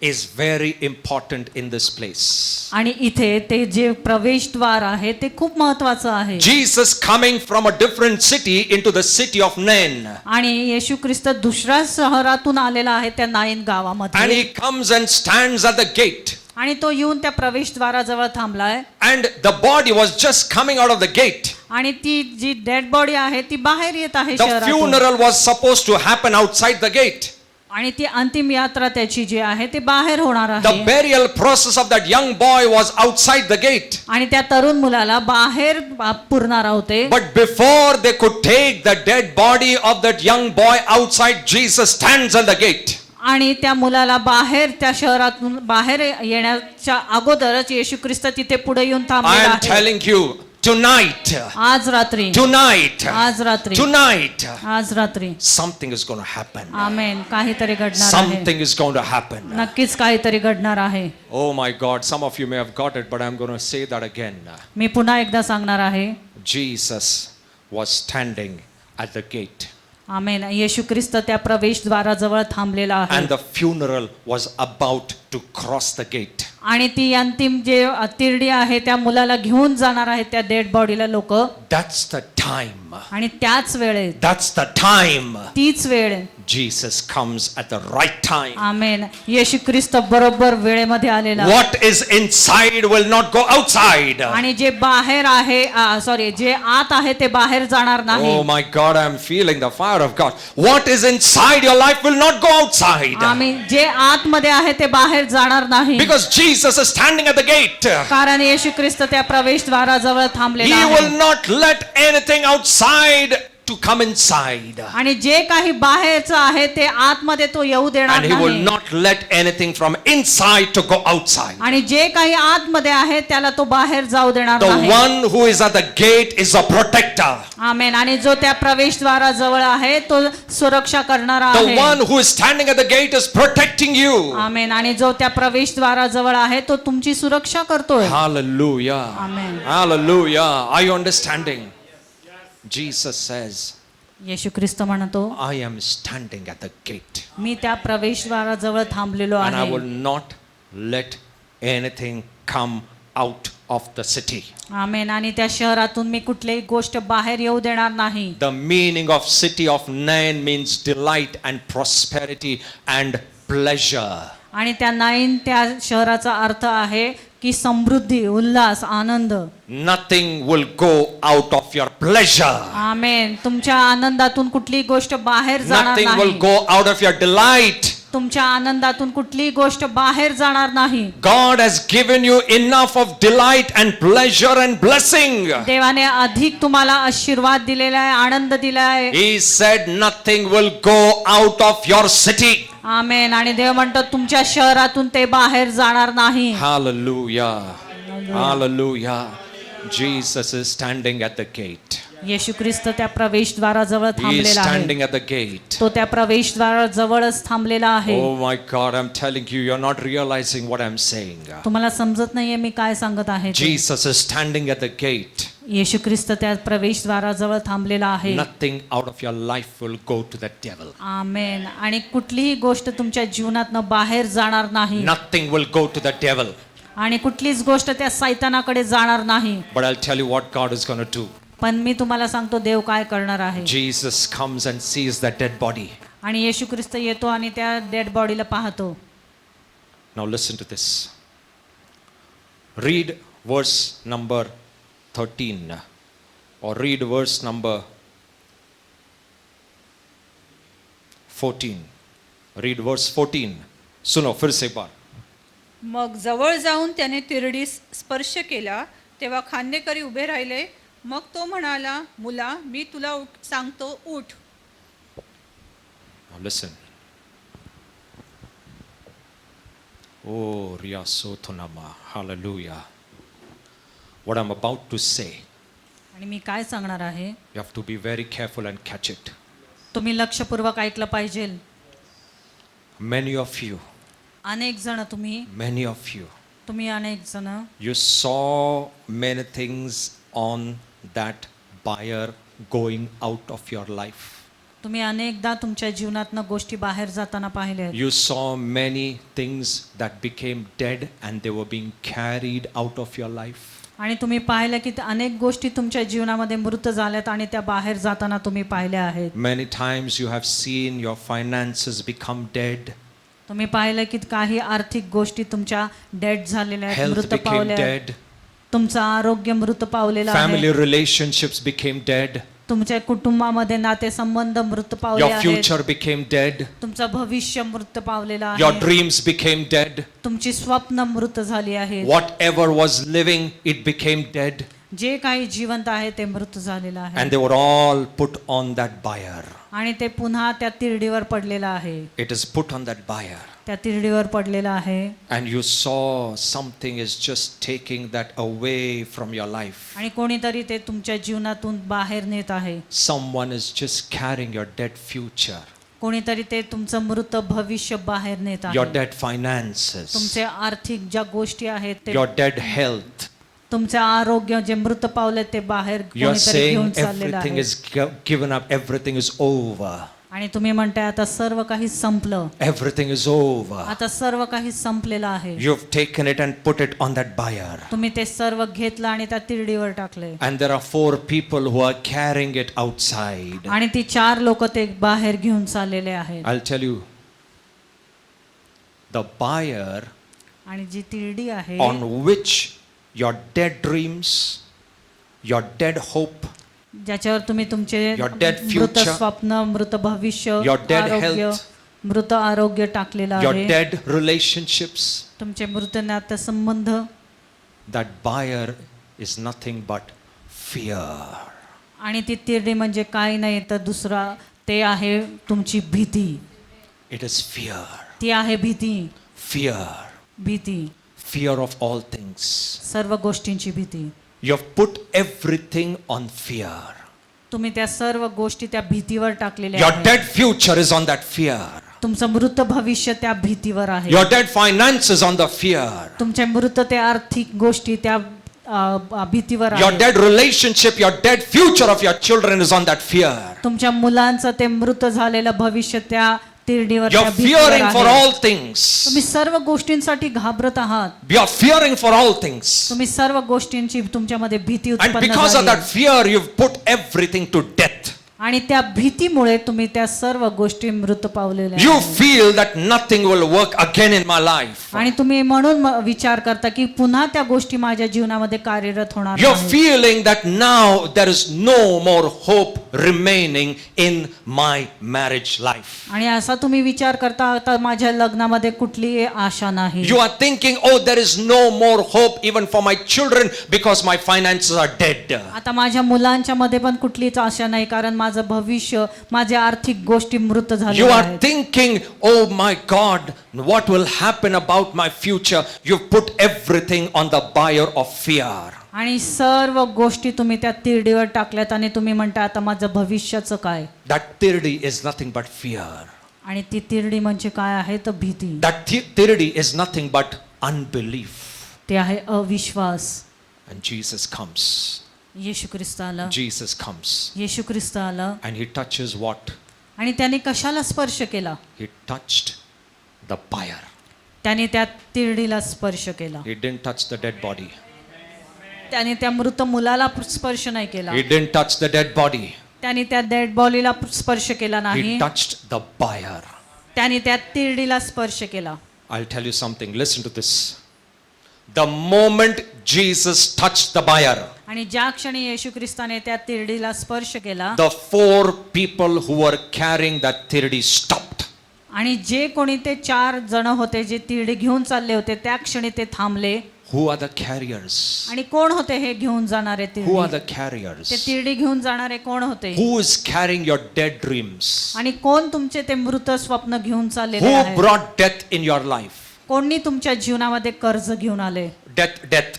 is very important in this place. आणि इथे ते जे प्रवेशद्वार आहे ते खूप महत्त्वाचं आहे. Jesus coming from a different city into the city of Nain. आणि येशू ख्रिस्त दुसऱ्या शहरातून आलेला आहे त्या नाईन And गावामध्ये. he comes and stands at the gate. आणि तो येऊन त्या प्रवेशद्वाराजवळ थांबलाय. And the body was just coming out of the gate. आणि ती जी डेड बॉडी आहे ती बाहेर येत आहे The शहरातून. funeral was supposed to happen outside the gate. आणि ती अंतिम यात्रा त्याची जी आहे ते बाहेर होणार The आहे. burial process of that young boy was outside the gate. आणि त्या तरुण मुलाला बाहेर पुरणार होते. But before they could take the dead body of that young boy outside, Jesus stands at the gate. आणि त्या मुलाला बाहेर त्या शहरातून बाहेर येण्याच्या अगोदरच येशू ख्रिस्त तिथे पुढे येऊन I थांबलेला am आहे. telling you, tonight, आज रात्री आज रात्री आज रात्री something is going to happen. आमेन. काहीतरी घडणार आहे. Something is going to happen. नक्कीच काहीतरी घडणार आहे. Oh my God, some of you may have got it, but I'm going to say that again. मी पुन्हा एकदा सांगणार आहे. Jesus was standing at the gate. आमेन. येशू ख्रिस्त त्या प्रवेशद्वाराजवळ थांबलेला आहे. And the funeral was about to cross the gate. आणि ती अंतिम जे तिरडी आहे त्या मुलाला घेऊन जाणार आहे त्या डेड बॉडीला लोक. That's the time. आणि त्याच वेळेत, That's the time. तीच वेळ, Jesus comes at the right time. आमेन, येशू ख्रिस्त बरोबर वेळेमध्ये आलेला. What is inside will not go outside. आणि जे बाहेर आहे, जे आत आहे ते बाहेर जाणार नाही. Oh my God, I am feeling the fire of God. What is inside your life will not go outside. आमेन, जे आतमध्ये आहे ते बाहेर जाणार नाही. Because Jesus is standing at the gate. कारण येशू ख्रिस्त त्या प्रवेशद्वाराजवळ थांबलेला He आहे. will not let anything outside to come inside. आणि जे काही बाहेरचं आहे ते आतमध्ये तो येऊ देणार And He will नाही. not let anything from inside to go outside. आणि जे काही आतमध्ये आहे त्याला तो बाहेर जाऊ देणार The नाही. one who is at the gate is a protector. आमेन. आणि जो त्या प्रवेशद्वाराजवळ आहे तो सुरक्षा करणारा The आहे. one who is standing at the gate is protecting you. आमेन. आणि जो त्या प्रवेशद्वाराजवळ आहे तो तुमची सुरक्षा करतोय. Hallelujah. Amen. Hallelujah. Are you understanding? Jesus says, येशू ख्रिस्त म्हणतो, I am standing at the gate मी त्या प्रवेशद्वाराजवळ थांबलेलो and I आहे. will not let anything come out of the city. आमेन. आणि त्या शहरातून मी कुठलीही गोष्ट बाहेर येऊ देणार नाही. The meaning of city of Nain means delight and prosperity and pleasure. आणि त्या नाईन त्या शहराचा अर्थ आहे की समृद्धी, उल्हास, आनंद. Nothing will go out of your pleasure. आमेन. तुमच्या आनंदातून कुठलीही गोष्ट बाहेर जाणार Nothing will नाही. go out of your delight. तुमच्या आनंदातून कुठलीही गोष्ट बाहेर जाणार नाही. God has given you enough of delight and pleasure and blessing. देवाने अधिक तुम्हाला आशीर्वाद दिलेला आहे, आनंद दिला आहे. He said nothing will go out of your city. आमेन. आणि देव म्हणतो तुमच्या शहरातून ते बाहेर जाणार नाही. Hallelujah. Hallelujah. Jesus is standing at the gate. येशू ख्रिस्त त्या प्रवेशद्वाराजवळ He is थांबलेला आहे. standing at the gate. तो त्या प्रवेशद्वाराजवळच थांबलेला आहे. Oh my God, I'm telling you, you're not realizing what I'm saying. तुम्हाला समजत नाहीये मी काय सांगत आहे ते. Jesus is standing at the gate. येशू ख्रिस्त त्या प्रवेशद्वाराजवळ थांबलेला आहे. Nothing out of your life will go to the devil. आमेन. आणि कुठलीही गोष्ट तुमच्या जीवनातनं बाहेर जाणार नाही. Nothing will go to the devil. आणि कुठलीच गोष्ट त्या सैतानाकडे जाणार नाही. But I'll tell you what God is going to do. पण मी तुम्हाला सांगतो देव काय करणार आहे. Jesus comes and sees that dead body. आणि येशू ख्रिस्त येतो आणि त्या डेड बॉडीला पाहतो. Now listen to this. Read verse number 13 or read verse number 14. Read verse 14. सुनो फिर से एक बार. मग जवळ जाऊन त्याने तिरडीस स्पर्श केला, तेव्हा खांदेकरी उभे राहिले. मग तो म्हणाला, मुला, मी तुला सांगतो, उठ. Now listen. Oh, Riyaso Thunama. Hallelujah. What I'm about to say, आणि मी काय सांगणार आहे you have to be very careful and catch it. तुम्ही लक्षपूर्वक ऐकलं पाहिजे. Many of you, अनेक जण many of you, तुम्ही अनेक जण you saw many things on that buyer going out of your life. तुम्ही अनेकदा तुमच्या जीवनातनं गोष्टी बाहेर जाताना पाहिल्या. You saw many things that became dead and they were being carried out of your life. आणि तुम्ही पाहिलं की अनेक गोष्टी तुमच्या जीवनामध्ये मृत झाल्यात आणि त्या बाहेर जाताना तुम्ही पाहिल्या आहेत. Many times you have seen your finances become dead. तुम्ही पाहिलं की काही आर्थिक गोष्टी तुमच्या डेड झालेल्या आहेत, Health मृत became पावल्या आहेत. dead. तुमचं आरोग्य मृत पावलेलं Family आहे. relationships became dead. तुमच्या कुटुंबामध्ये नातेसंबंध मृत पावले Your आहेत. future became dead. तुमचं भविष्य मृत पावलेलं Your आहे. dreams became dead. तुमची स्वप्न मृत झाली आहेत. Whatever was living, it became dead. जे काही जिवंत आहे ते मृत झालेलं आहे. And they were all put on that buyer. आणि ते पुन्हा त्या तिरडीवर पडलेलं आहे. It is put on that buyer. त्या तिरडीवर पडलेलं आहे. And you saw something is just taking that away from your life. आणि कोणीतरी ते तुमच्या जीवनातून बाहेर नेत आहे. Someone is just carrying your dead future, कोणीतरी ते तुमचं मृत भविष्य बाहेर नेत your आहे. dead finances, तुमचे आर्थिक ज्या गोष्टी आहेत ते, your dead health. तुमचे आरोग्य जे मृत पावले ते बाहेर You are कोणीतरी घेऊन saying चाललेलं everything आहे. is given up, everything is over. आणि तुम्ही म्हणताय आता सर्व काही संपलं, Everything is over. आता सर्व काही संपलेलं आहे. You've taken it and put it on that buyer. तुम्ही ते सर्व घेतलं आणि त्या तिरडीवर टाकले. And there are 4 people who are carrying it outside. आणि ती 4 लोक ते बाहेर घेऊन चाललेले आहेत. I'll tell you, the buyer आणि जी तिरडी आहे on which your dead dreams, your dead hope, ज्याच्यावर तुम्ही तुमचे Your dead मृत future, स्वप्न, मृत भविष्य, your dead आरोग्य, health, मृत आरोग्य टाकलेलं your आहे, dead relationships, तुमचे मृत नातेसंबंध, that buyer is nothing but fear. आणि ती तिरडी म्हणजे काय नाही तर दुसरा ते आहे तुमची भीती. It is fear. ती आहे भीती. Fear. भीती, Fear of all things. सर्व गोष्टींची भीती. You have put everything on fear. तुम्ही त्या सर्व गोष्टी त्या भीतीवर टाकलेल्या Your आहेत. dead future is on that fear. तुमचं मृत भविष्य त्या भीतीवर आहे. Your dead finances on the fear. तुमचे मृत ते आर्थिक गोष्टी त्या भीतीवर Your आहे. dead relationship, your dead future of your children is on that fear. तुमच्या मुलांचं ते मृत झालेलं भविष्य त्या तिरडीवर, You're त्या भीतीवर fearing for आहे. all things. तुम्ही सर्व गोष्टींसाठी घाबरत आहात. You're fearing for all things. तुम्ही सर्व गोष्टींची तुमच्यामध्ये भीती And उत्पन्न because of झाली. that fear, you've put everything to death. आणि त्या भीतीमुळे तुम्ही त्या सर्व गोष्टी मृत पावलेल्या You आहेत. feel that nothing will work again in my life. आणि तुम्ही म्हणून विचार करता की पुन्हा त्या गोष्टी माझ्या जीवनामध्ये कार्यरत होणार You're नाहीत. feeling that now there is no more hope remaining in my marriage life. आणि असा तुम्ही विचार करता आता माझ्या लग्नामध्ये कुठलीही आशा नाही. You are thinking, oh, there is no more hope even for my children because my finances are dead. आता माझ्या मुलांच्या मध्ये पण कुठलीच आशा नाही कारण माझं भविष्य, माझ्या आर्थिक गोष्टी मृत You झालेल्या are आहेत. thinking, oh my God, what will happen about my future? You've put everything on the buyer of fear. आणि सर्व गोष्टी तुम्ही त्या तिरडीवर टाकल्यात आणि तुम्ही म्हणता आता माझं भविष्याचं काय. That tirdi is nothing but fear. आणि ती तिरडी म्हणजे काय आहे तर भीती. That tirdi is nothing but unbelief. ते आहे अविश्वास. And Jesus comes. येशू ख्रिस्त आला. Jesus comes. येशू ख्रिस्त आला And he touches what? आणि त्याने कशाला स्पर्श केला. He touched the buyer. त्याने त्या तिरडीला स्पर्श केला. He didn't touch the dead body. त्याने त्या मृत मुलाला स्पर्श नाही केला. He didn't touch the dead body. त्याने त्या डेड बॉडीला स्पर्श केला नाही. He touched the buyer. त्याने त्या तिरडीला स्पर्श केला. I'll tell you something. Listen to this. The moment Jesus touched the buyer, आणि ज्या क्षणी येशू ख्रिस्ताने त्या तिरडीला स्पर्श केला, the 4 people who were carrying that tirdi stopped. आणि जे कोणी ते 4 जण होते जे तिरडी घेऊन चालले होते त्या क्षणी ते थांबले. Who are the carriers? आणि कोण होते हे घेऊन जाणारे Who are तिरडी. the carriers? ते तिरडी घेऊन जाणारे कोण होते. Who is carrying your dead dreams? आणि कोण तुमचे ते मृत स्वप्न घेऊन चाललेले Who आहेत. brought death in your life? कोणी तुमच्या जीवनामध्ये कर्ज घेऊन आले, Death.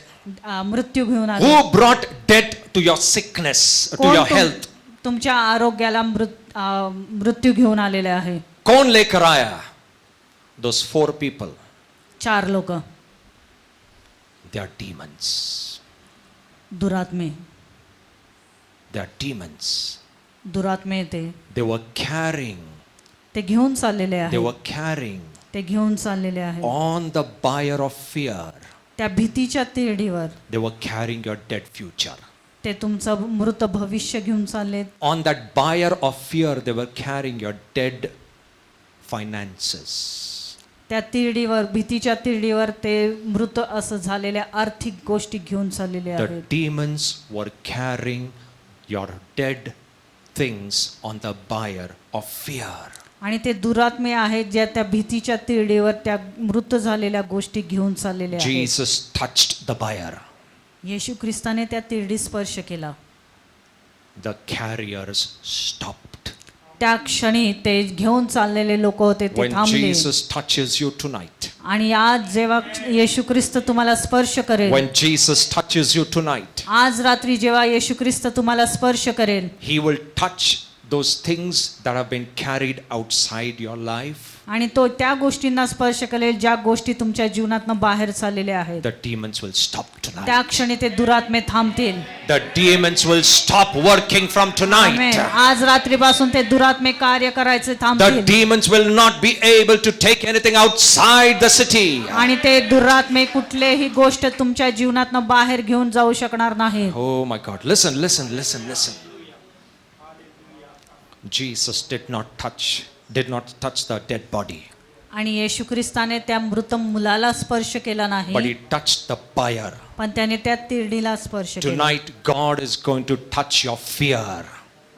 मृत्यू घेऊन आले. Who brought death to your sickness, to कोण your health? तुमच्या आरोग्याला मृत्यू घेऊन आलेले आहे. कौन लेकर आया? Those 4 people. 4 लोक They are demons. दुरात्मे. They are demons. दुरात्मे ते They were carrying. ते घेऊन चाललेले They आहेत. were carrying ते घेऊन चाललेले आहेत. on the buyer of fear. त्या भीतीच्या तिरडीवर They were carrying your dead future. ते तुमचं मृत भविष्य घेऊन चालले. On that buyer of fear, they were carrying your dead finances. त्या तिरडीवर, भीतीच्या तिरडीवर ते मृत असं झालेल्या आर्थिक गोष्टी घेऊन चाललेले The आहेत. demons were carrying your dead things on the buyer of fear. आणि ते दुरात्मे आहेत ज्या त्या भीतीच्या तिरडीवर त्या मृत झालेल्या गोष्टी घेऊन चाललेल्या आहेत. Jesus touched the buyer. येशू ख्रिस्ताने त्या तिरडी स्पर्श केला. The carriers stopped. त्या क्षणी ते घेऊन चाललेले लोक होते ते When थांबले. Jesus touches you tonight, आणि आज जेव्हा येशू ख्रिस्त तुम्हाला स्पर्श करेल, when Jesus touches you tonight, आज रात्री जेव्हा येशू ख्रिस्त तुम्हाला स्पर्श करेल, He will touch those things that have been carried outside your life. आणि तो त्या गोष्टींना स्पर्श करेल ज्या गोष्टी तुमच्या जीवनातनं बाहेर चाललेल्या आहेत. The demons will stop tonight. त्या क्षणी ते दुरात्मे थांबतील. The demons will stop working from tonight. आमेन. आज रात्रीपासून ते दुरात्मे कार्य करायचे The थांबतील demons will not be able to take anything outside the city. आणि ते दुरात्मे कुठलेही गोष्ट तुमच्या जीवनातनं बाहेर घेऊन जाऊ शकणार नाही. Oh my God. Listen, listen, listen, listen. Jesus did not touch the dead body, आणि येशू ख्रिस्ताने त्या मृत मुलाला स्पर्श केला but नाही, he touched the buyer. पण त्याने त्या तिरडीला स्पर्श केला. Tonight, God is going to touch your fear.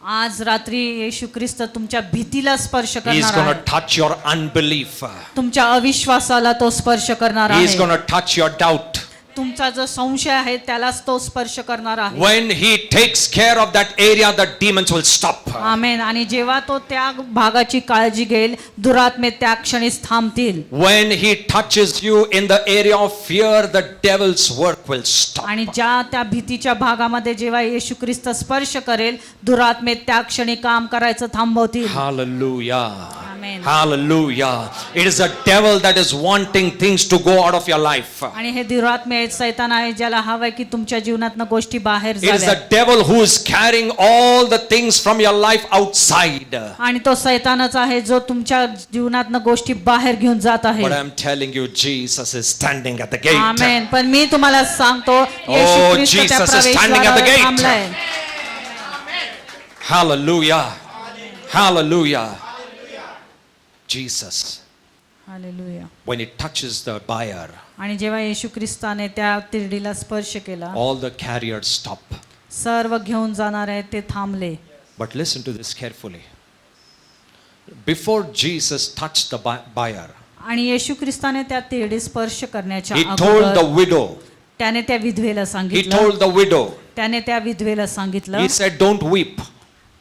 आज रात्री येशू ख्रिस्त तुमच्या भीतीला स्पर्श He is करणार going आहे. to touch your unbelief. तुमच्या अविश्वासाला तो स्पर्श करणार He is आहे. going to touch your doubt. तुमचा जो संशय आहे त्यालाच तो स्पर्श करणार आहे. When he takes care of that area, the demons will stop. आमेन. आणि जेव्हा तो त्या भागाची काळजी घेईल, दुरात्मे त्या क्षणीच थांबतील. When he touches you in the area of fear, the devil's work will stop. आणि ज्या त्या भीतीच्या भागामध्ये जेव्हा येशू ख्रिस्त स्पर्श करेल, दुरात्मे त्या क्षणी काम करायचं थांबवतील. Hallelujah. Amen. Hallelujah. It is the devil that is wanting things to go out of your life. आणि हे दुरात्मे आहेत, सैतान आहे, ज्याला हवंय की तुमच्या जीवनातनं गोष्टी बाहेर It is जाव्या. the devil who is carrying all the things from your life outside. आणि तो सैतानच आहे जो तुमच्या जीवनातनं गोष्टी बाहेर घेऊन जात आहे. But I'm telling you, Jesus is standing at the gate. आमेन. पण मी तुम्हाला सांगतो, येशू Oh, ख्रिस्त त्या Jesus is standing at the प्रवेशद्वारावर gate. थांबलाय. Hallelujah. Hallelujah. Jesus, hallelujah. when he touches the buyer, आणि जेव्हा येशू ख्रिस्ताने त्या तिरडीला स्पर्श केला, all the carriers stop. सर्व घेऊन जाणार आहे ते थांबले. But listen to this carefully. Before Jesus touched the buyer, आणि येशू ख्रिस्ताने त्या तिरडी स्पर्श करण्याच्या he told the अगोदर widow, त्याने त्या विधवेला he सांगितलं, told the widow, त्याने त्या विधवेला सांगितलं he said, don't weep,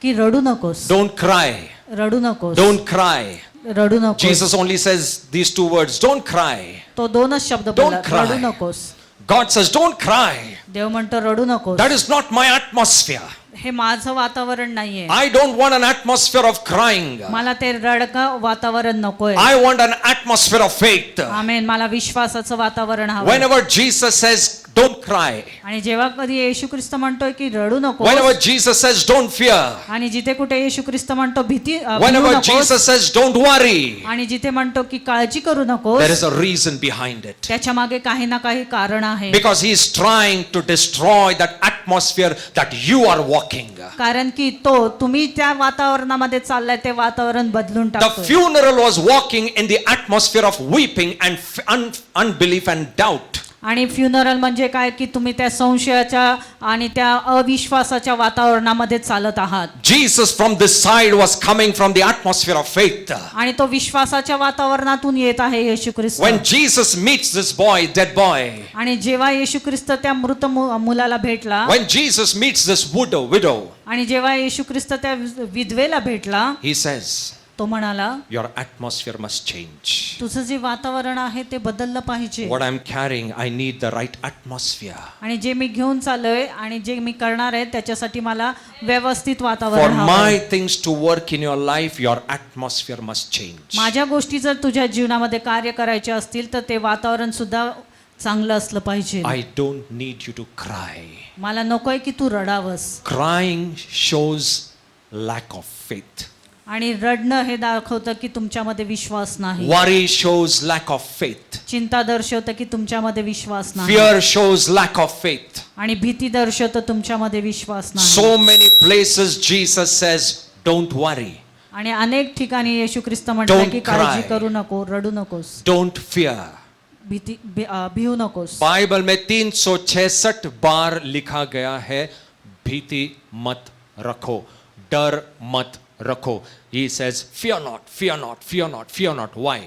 की रडू नकोस, don't cry, रडू नकोस, don't cry. रडू नकोस. Jesus only says these two words, don't cry. तो दोनच शब्द Don't बोलला, cry. रडू नकोस. God says, don't cry. देव म्हणतो रडू नकोस. That is not my atmosphere. हे माझं वातावरण नाहीये. I don't want an atmosphere of crying. मला ते रडकं वातावरण नकोय. I want an atmosphere of faith. आमेन. मला विश्वासाचं वातावरण हवं. Whenever Jesus says, don't cry. आणि जेव्हा कधी येशू ख्रिस्त म्हणतोय की रडू Whenever नकोस, Jesus says, don't fear. आणि जिथे कुठे येशू ख्रिस्त म्हणतो भिऊ Whenever नकोस, Jesus says, don't worry. आणि जिथे म्हणतो की काळजी करू नकोस, There is a reason behind it. त्याच्या मागे काही ना काही कारण आहे. Because he is trying to destroy that atmosphere that you are walking. कारण की तो तुम्ही त्या वातावरणामध्ये चाललाय ते वातावरण बदलून The टाकतो. funeral was walking in the atmosphere of weeping and unbelief and doubt. आणि फ्युनरल म्हणजे काय की तुम्ही त्या संशयाच्या आणि त्या अविश्वासाच्या वातावरणामध्ये चालत आहात. Jesus from this side was coming from the atmosphere of faith. आणि तो विश्वासाच्या वातावरणातून येत आहे येशू ख्रिस्त. When Jesus meets this boy, dead boy, आणि जेव्हा येशू ख्रिस्त त्या मृत मुलाला भेटला, when Jesus meets this widow, आणि जेव्हा येशू ख्रिस्त त्या विधवेला भेटला, he says, तो म्हणाला, your atmosphere must change. तुझं जे वातावरण आहे ते बदललं पाहिजे. What I'm carrying, I need the right atmosphere. आणि जे मी घेऊन चाललोय आणि जे मी करणार आहे त्याच्यासाठी मला व्यवस्थित For वातावरण हवं my आहे. things to work in your life, your atmosphere must change. माझ्या गोष्टी जर तुझ्या जीवनामध्ये कार्य करायचे असतील तर ते वातावरण सुद्धा चांगलं असलं पाहिजे. I don't need you to cry. मला नकोय की तू रडावस. Crying shows lack of faith. आणि रडणं हे दाखवतं की तुमच्यामध्ये विश्वास नाही. Worry shows lack of faith. चिंता दर्शवतं की तुमच्यामध्ये विश्वास नाही. Fear shows lack of faith. आणि भीती दर्शवतं तुमच्यामध्ये विश्वास नाही. So many places Jesus says, don't worry, आणि अनेक ठिकाणी येशू ख्रिस्त म्हणतात Don't की काळजी cry. करू नको, रडू नकोस, don't fear. भिऊ नकोस. बाइबल में 366 बार लिखा गया है, भीति मत रखो, डर मत रखो. He says, fear not, fear not, fear not, fear not. Why?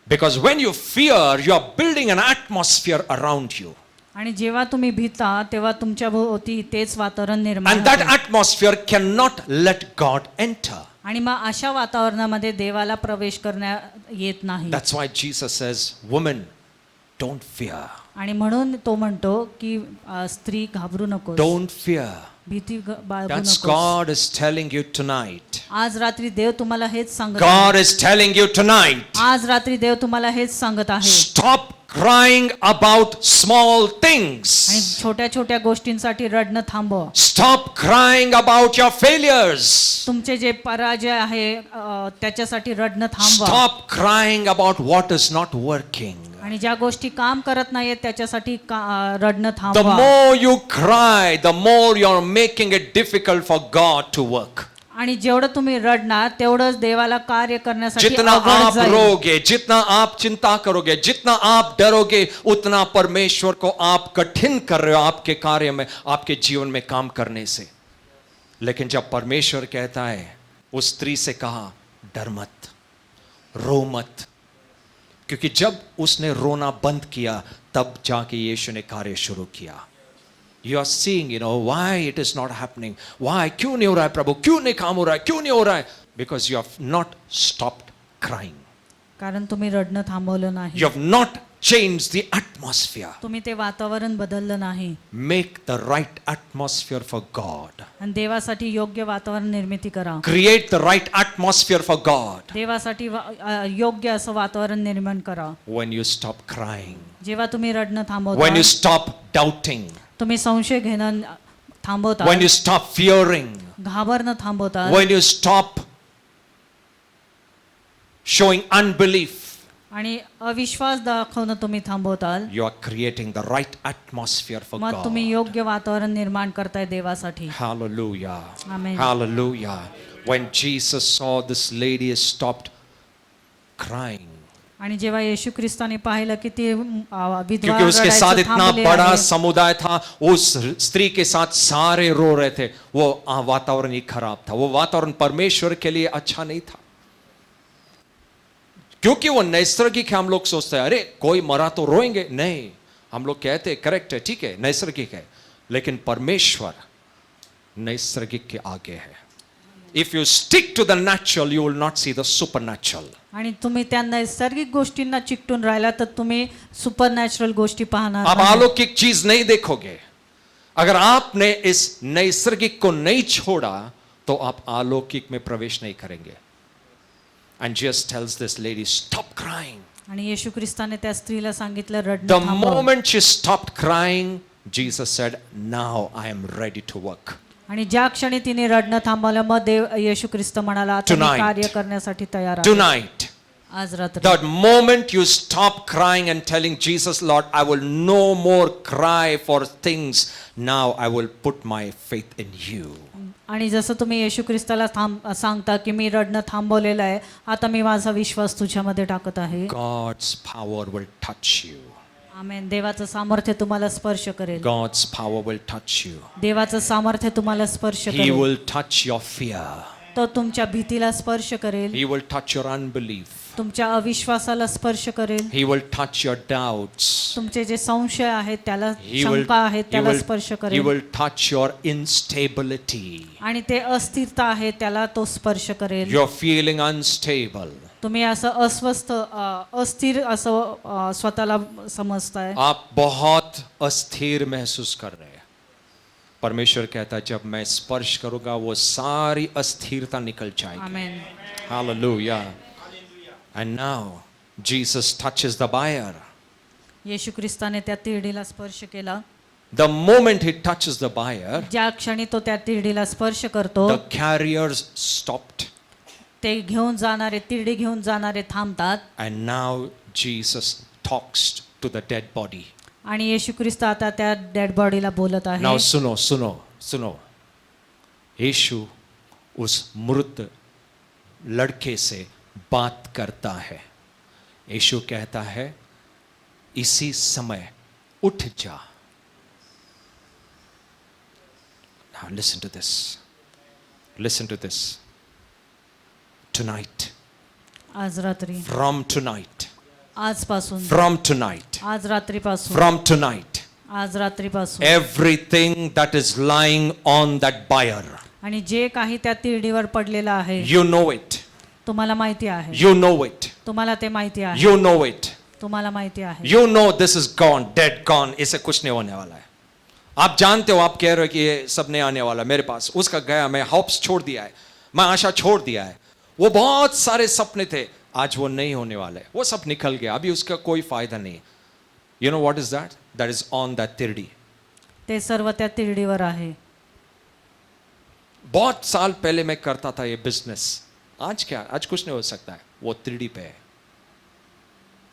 Because when you fear, you are building an atmosphere around you. आणि जेव्हा तुम्ही भीता तेव्हा तुमच्या भोवती तेच वातावरण निर्माण And that होते. atmosphere cannot let God enter. आणि मग अशा वातावरणामध्ये देवाला प्रवेश करण्या येत नाही. That's why Jesus says, woman, don't fear. आणि म्हणून तो म्हणतो की स्त्री घाबरू नको, Don't fear. भीती बाळगू That's नकोस. God is telling you tonight. आज रात्री देव तुम्हाला हेच सांगत आहे. God is telling you tonight. आज रात्री देव तुम्हाला हेच सांगत आहे. Stop crying about small आणि things. छोट्या छोट्या गोष्टींसाठी रडणं थांबवा. Stop crying about your failures. तुमचे जे पराजय आहे त्याच्यासाठी रडणं थांबवा. Stop crying about what is not working. आणि ज्या गोष्टी काम करत नाहीत त्याच्यासाठी रडणं The थांबवा. more you cry, the more you're making it difficult for God to work. आणि जेवढं तुम्ही रडणार तेवढंच देवाला कार्य करण्यासाठी जितना अवघड आप जाईल. रोगे, जितना आप चिंता करोगे, जितना आप डरोगे, उतना परमेश्वर को आप कठिन कर रहे हो आपके कार्य में, आपके जीवन में काम करने से. लेकिन जब परमेश्वर कहता है, उस स्त्री से कहा, डर मत, रो मत, क्योंकि जब उसने रोना बंद किया तब जाके यीशु ने कार्य शुरू KIA. You are seeing, why it is not happening. Why? क्यों नहीं हो रहा है प्रभु? क्यों नहीं काम हो रहा है? क्यों नहीं हो रहा है? Because you have not stopped crying. कारण तुम्ही रडणं थांबवलं नाही. You have not changed the atmosphere. तुम्ही ते वातावरण बदललं नाही. Make the right atmosphere for God. आणि देवासाठी योग्य वातावरण निर्मिती करा. Create the right atmosphere for God. देवासाठी योग्य असं वातावरण निर्माण करा. When you stop crying. जेव्हा तुम्ही रडणं When थांबवता, you stop doubting. तुम्ही संशय घेणं थांबवता, When you stop fearing. घाबरणं थांबवता, When you stop showing unbelief. आणि अविश्वास दाखवणं तुम्ही थांबवताल, You are creating the right atmosphere for मग तुम्ही God. योग्य वातावरण निर्माण करताय देवासाठी. Hallelujah. Amen. Hallelujah. When Jesus saw this lady stopped crying, आणि जेव्हा येशू ख्रिस्ताने पाहिलं की ती विधवा क्योंकि उसके साथ रडायचं इतना थांबली बड़ा आहे, समुदाय था, उस स्त्री के साथ सारे रो रहे थे, वो वातावरण ही खराब था. वो वातावरण परमेश्वर के लिए अच्छा नहीं था, क्योंकि वो नैसर्गिक है. हम लोग सोचते हैं, अरे कोई मरा तो रोएंगे. नहीं, हम लोग कहते हैं करेक्ट है, ठीक है, नैसर्गिक है, लेकिन परमेश्वर नैसर्गिक के आगे है. If you stick to the natural, you will not see the supernatural. आणि तुम्ही त्या नैसर्गिक गोष्टींना चिकटून राहिला तर तुम्ही सुपरनॅचरल गोष्टी पाहणार आप नाही. अलौकिक चीज नहीं देखोगे. अगर आपने इस नैसर्गिक को नहीं छोड़ा तो आप अलौकिक में प्रवेश नहीं करेंगे. And Jesus tells this lady, stop crying. आणि येशू ख्रिस्ताने त्या स्त्रीला सांगितलं The रडणं थांबव. moment she stopped crying, Jesus said, now I am ready to work. आणि ज्या क्षणी तिने रडणं थांबवलं मग देव येशू ख्रिस्त म्हणाला आता मी Tonight. कार्य करण्यासाठी तयार आहे. Tonight, आज रात्री the moment you stop crying and telling Jesus, Lord, I will no more cry for things. Now I will put my faith in you. आणि जसं तुम्ही येशू ख्रिस्ताला सांगता की मी रडणं थांबवलेलं आहे, आता मी माझा विश्वास तुझ्यामध्ये टाकत आहे. God's power will touch you. आमेन. देवाचं सामर्थ्य तुम्हाला स्पर्श करेल. God's power will touch you. देवाचं सामर्थ्य तुम्हाला स्पर्श He करेल. will touch your fear. तो तुमच्या भीतीला स्पर्श करेल, He will touch your unbelief. तुमच्या अविश्वासाला स्पर्श करेल, He will touch your doubts. तुमचे जे संशय आहेत त्याला, He will, शंका आहेत he त्याला will, स्पर्श he करेल, will touch your instability. आणि ते अस्थिरता आहे त्याला तो स्पर्श करेल. You're feeling unstable. तुम्ही असं अस्वस्थ अस्थिर असं स्वतःला समजताय. आप बहुत अस्थिर महसूस कर रहे हैं. परमेश्वर कहता है जब मैं स्पर्श करूंगा वो सारी अस्थिरता निकल जाएगी. आमेन. Hallelujah. And now Jesus touches the buyer. येशू ख्रिस्ताने त्या तिरडीला स्पर्श केला. The moment he touches the buyer, ज्या क्षणी तो त्या तिरडीला स्पर्श करतो, the carriers stopped. ते घेऊन जाणारे, तिरडी घेऊन जाणारे थांबतात. And now Jesus talks to the dead body. आणि येशू ख्रिस्त आता त्या डेड बॉडीला बोलत आहे. Now सुनो. यीशु उस मृत लड़के से बात करता है. यीशु कहता है इसी समय उठ जा. Now listen to this. Listen to this. Tonight. आज रात्री, From tonight. आजपासून, From tonight. आज रात्रीपासून, From tonight. आज रात्रीपासून Everything that is lying on that buyer. आणि जे काही त्या तिरडीवर पडलेलं आहे You know it. तुम्हाला माहिती आहे. You know it. तुम्हाला ते माहिती आहे. You know it. तुम्हाला माहिती आहे. You know this is gone, dead, gone. इसे कुछ नहीं होने वाला है. आप जानते हो, आप कह रहे हो कि ये सब नहीं आने वाला मेरे पास. उसका गया, मैं होप्स छोड़ दिया है, मैं आशा छोड़ दिया है. वो बहुत सारे सपने थे, आज वो नहीं होने वाले. वो सब निकल गया, अभी उसका कोई फायदा नहीं. You know what is that? That is on that tirdi. ते सर्व त्या तिरडीवर आहे. बहुत साल पहले मैं करता था ये बिजनेस. आज क्या? आज कुछ नहीं हो सकता है. वो tirdi पे है.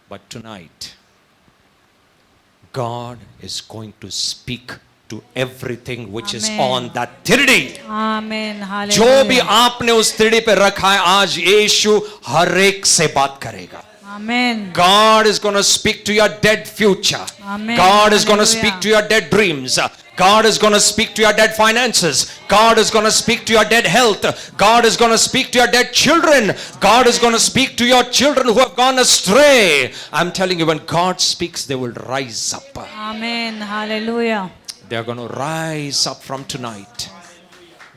But tonight, God is going to speak to everything which is Amen. on that tirdi. आमेन. जो भी हालेलुया. आपने उस tirdi पे रखा है, आज यीशु हर एक से बात करेगा. आमेन. God is going to speak to your dead future. Amen. God is going to Hallelujah. speak to your dead dreams. God is going to speak to your dead finances. God is going to speak to your dead health. God is going to speak to your dead children. God is going to speak to your children who have gone astray. I'm telling you, when God speaks, they will rise up. Amen. Hallelujah. They are going to rise up from tonight.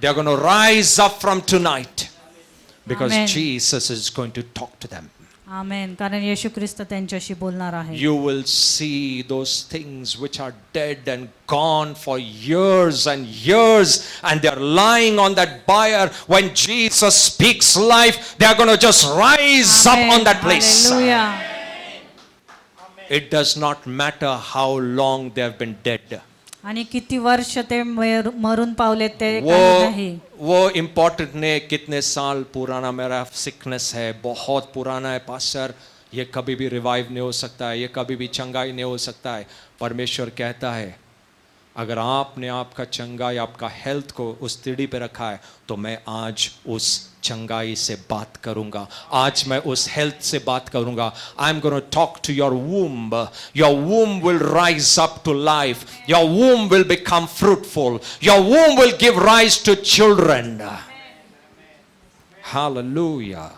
They are going to rise up from tonight. Because Amen. Jesus is going to talk to them. आमेन. कारण येशू ख्रिस्त त्यांच्याशी बोलणार आहे. You will see those things which are dead and gone for years and years, and they are lying on that bier. When Jesus speaks life, they are going to just rise up on that place. Hallelujah. It does not matter how long they have been dead. आणि किती वर्ष ते मरून पावलेत ते काही नाही. वो important नहीं कितने साल पुराना मेरा सिकनेस है, बहुत पुराना है पास्टर, ये कभी भी रिवाइव नहीं हो सकता है, ये कभी भी चंगाई नहीं हो सकता है. परमेश्वर कहता है अगर आपने आपका चंगाई, आपका हेल्थ को उस तिड़ी पे रखा है, तो मैं आज उस चंगाई से बात करूंगा, आज मैं उस हेल्थ से बात करूंगा. I am gonna talk to your womb. Your womb will rise up to life. Your womb will become fruitful. Your womb will give rise to children. Hallelujah.